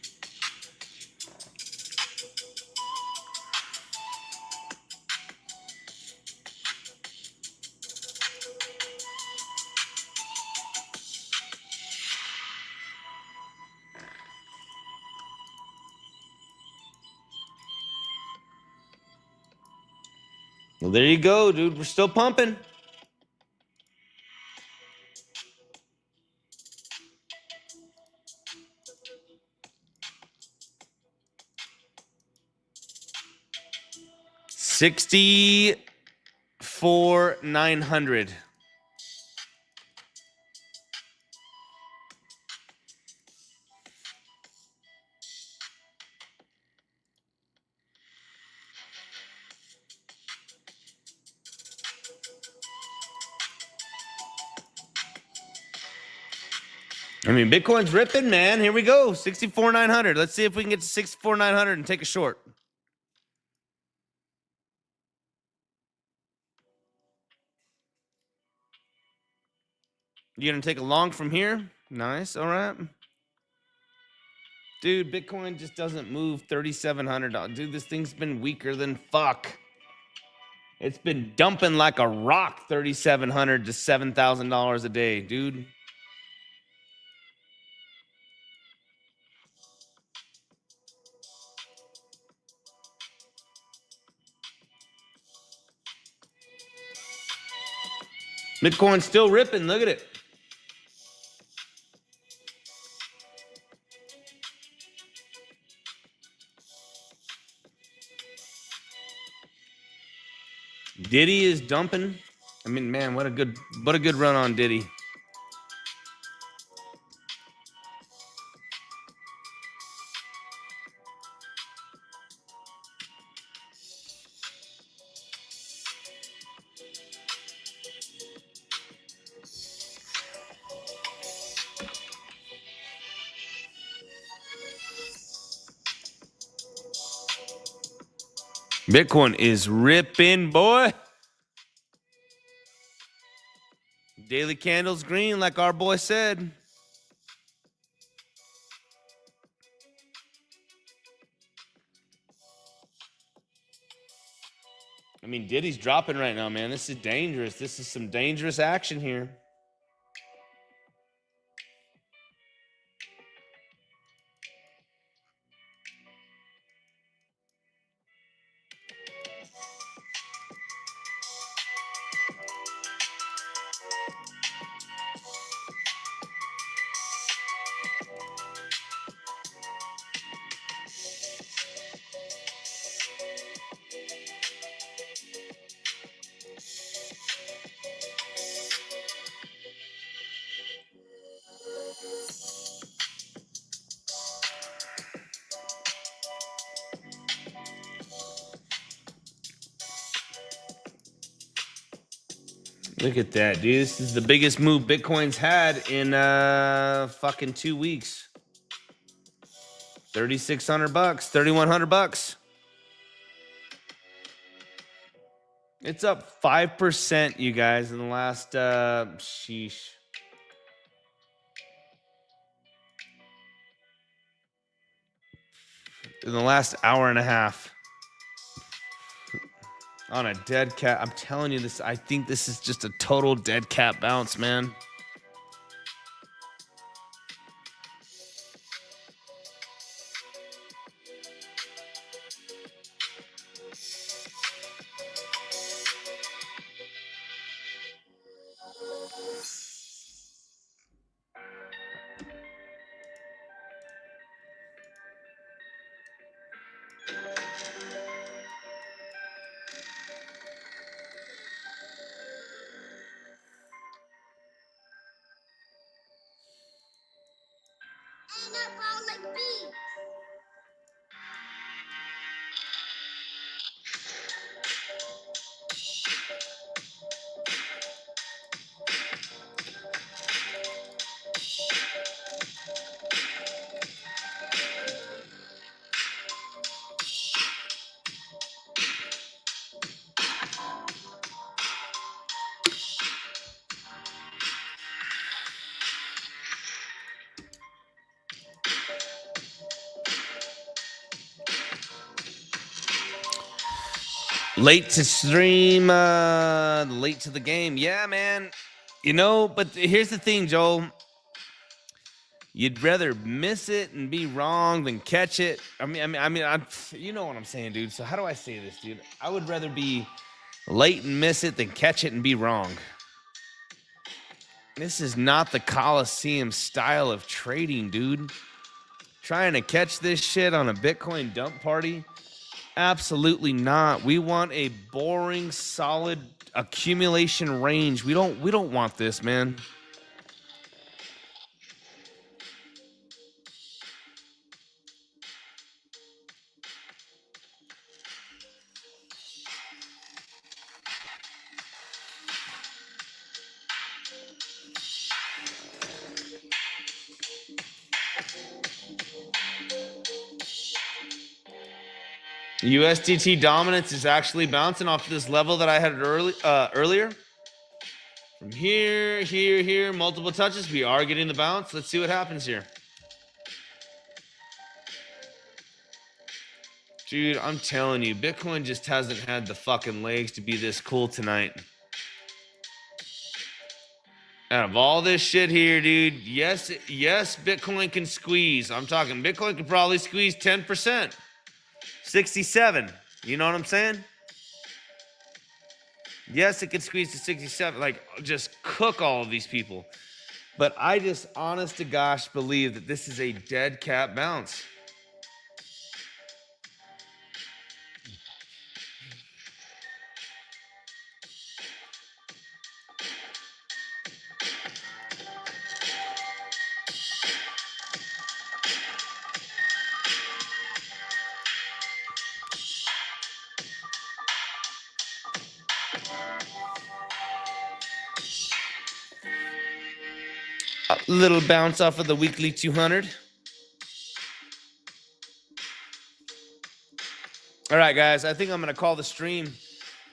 So there you go, dude. We're still pumping. $64,900. I mean, Bitcoin's ripping, man. Here we go. 64,900. Let's see if we can get to 64,900 and take a short. You gonna take a long from here? Nice. All right. Dude, Bitcoin just doesn't move $3,700. Dude, this thing's been weaker than fuck. It's been dumping like a rock, $3,700 to $7,000 a day, dude. Bitcoin's still ripping. Look at it. Diddy is dumping. I mean, man, what a good run on Diddy. Bitcoin is ripping, boy. Daily candles green, like our boy said. I mean, Diddy's dropping right now, man. This is dangerous. This is some dangerous action here. Look at that, dude. This is the biggest move Bitcoin's had in fucking 2 weeks. $3,600, $3,100. It's up 5%, you guys, in the last sheesh. In the last hour and a half. On a dead cat. I'm telling you this, I think this is just a total dead cat bounce, man. Late to stream, late to the game. Yeah, man. You know, but here's the thing, Joel. You'd rather miss it and be wrong than catch it. I mean, you know what I'm saying, dude. So how do I say this, dude? I would rather be Late and miss it, then catch it and be wrong. This is not the Coliseum style of trading, dude. Trying to catch this shit on a Bitcoin dump party? Absolutely not. We want a boring, solid accumulation range. We don't want this, man. USDT dominance is actually bouncing off this level that I had earlier. From here, multiple touches. We are getting the bounce. Let's see what happens here. Dude, I'm telling you, Bitcoin just hasn't had the fucking legs to be this cool tonight. Out of all this shit here, dude, yes, Bitcoin can squeeze. I'm talking Bitcoin can probably squeeze 10%. 67. You know what I'm saying? Yes, it could squeeze to 67. Like, just cook all of these people. But I just, honest to gosh, believe that this is a dead cat bounce. A little bounce off of the weekly 200. All right, guys, I think I'm going to call the stream.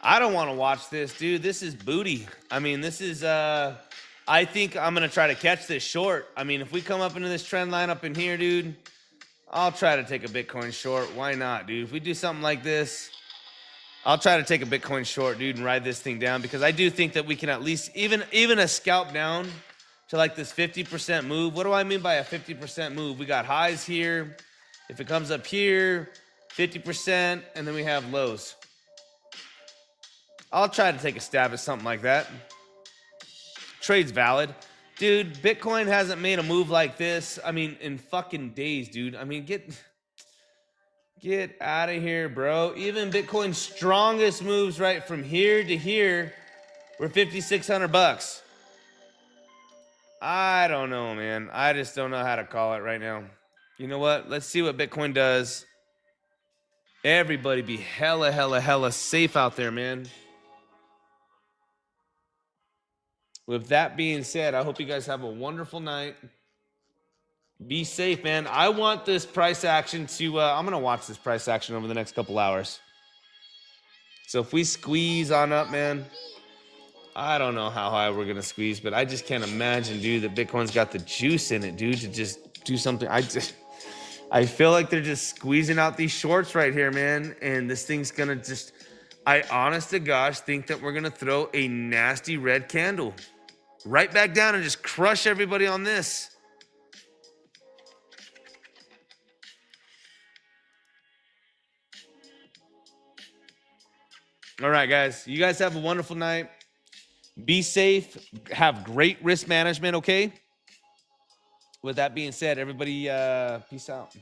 I don't want to watch this, dude. This is booty. I mean, this is, I think I'm going to try to catch this short. I mean, if we come up into this trend line up in here, dude, I'll try to take a Bitcoin short. Why not, dude? If we do something like this, I'll try to take a Bitcoin short, dude, and ride this thing down, because I do think that we can at least, even a scalp down to like this 50% move. What do I mean by a 50% move? We got highs here. If it comes up here, 50%, and then we have lows. I'll try to take a stab at something like that. Trade's valid. Dude, Bitcoin hasn't made a move like this, I mean, in fucking days, dude. I mean, get out of here, bro. Even Bitcoin's strongest moves right from here to here were $5,600. I don't know, man. I just don't know how to call it right now. You know what? Let's see what Bitcoin does. Everybody be hella safe out there, man. With that being said, I hope you guys have a wonderful night. Be safe, man. I want this price action to, I'm going to watch this price action over the next couple hours. So if we squeeze on up, man, I don't know how high we're going to squeeze, but I just can't imagine, dude, that Bitcoin's got the juice in it, dude, to just do something. I feel like they're just squeezing out these shorts right here, man. And this thing's going to just, I honest to gosh think that we're going to throw a nasty red candle right back down and just crush everybody on this. All right, guys. You guys have a wonderful night. Be safe. Have great risk management, okay? With that being said, everybody, peace out.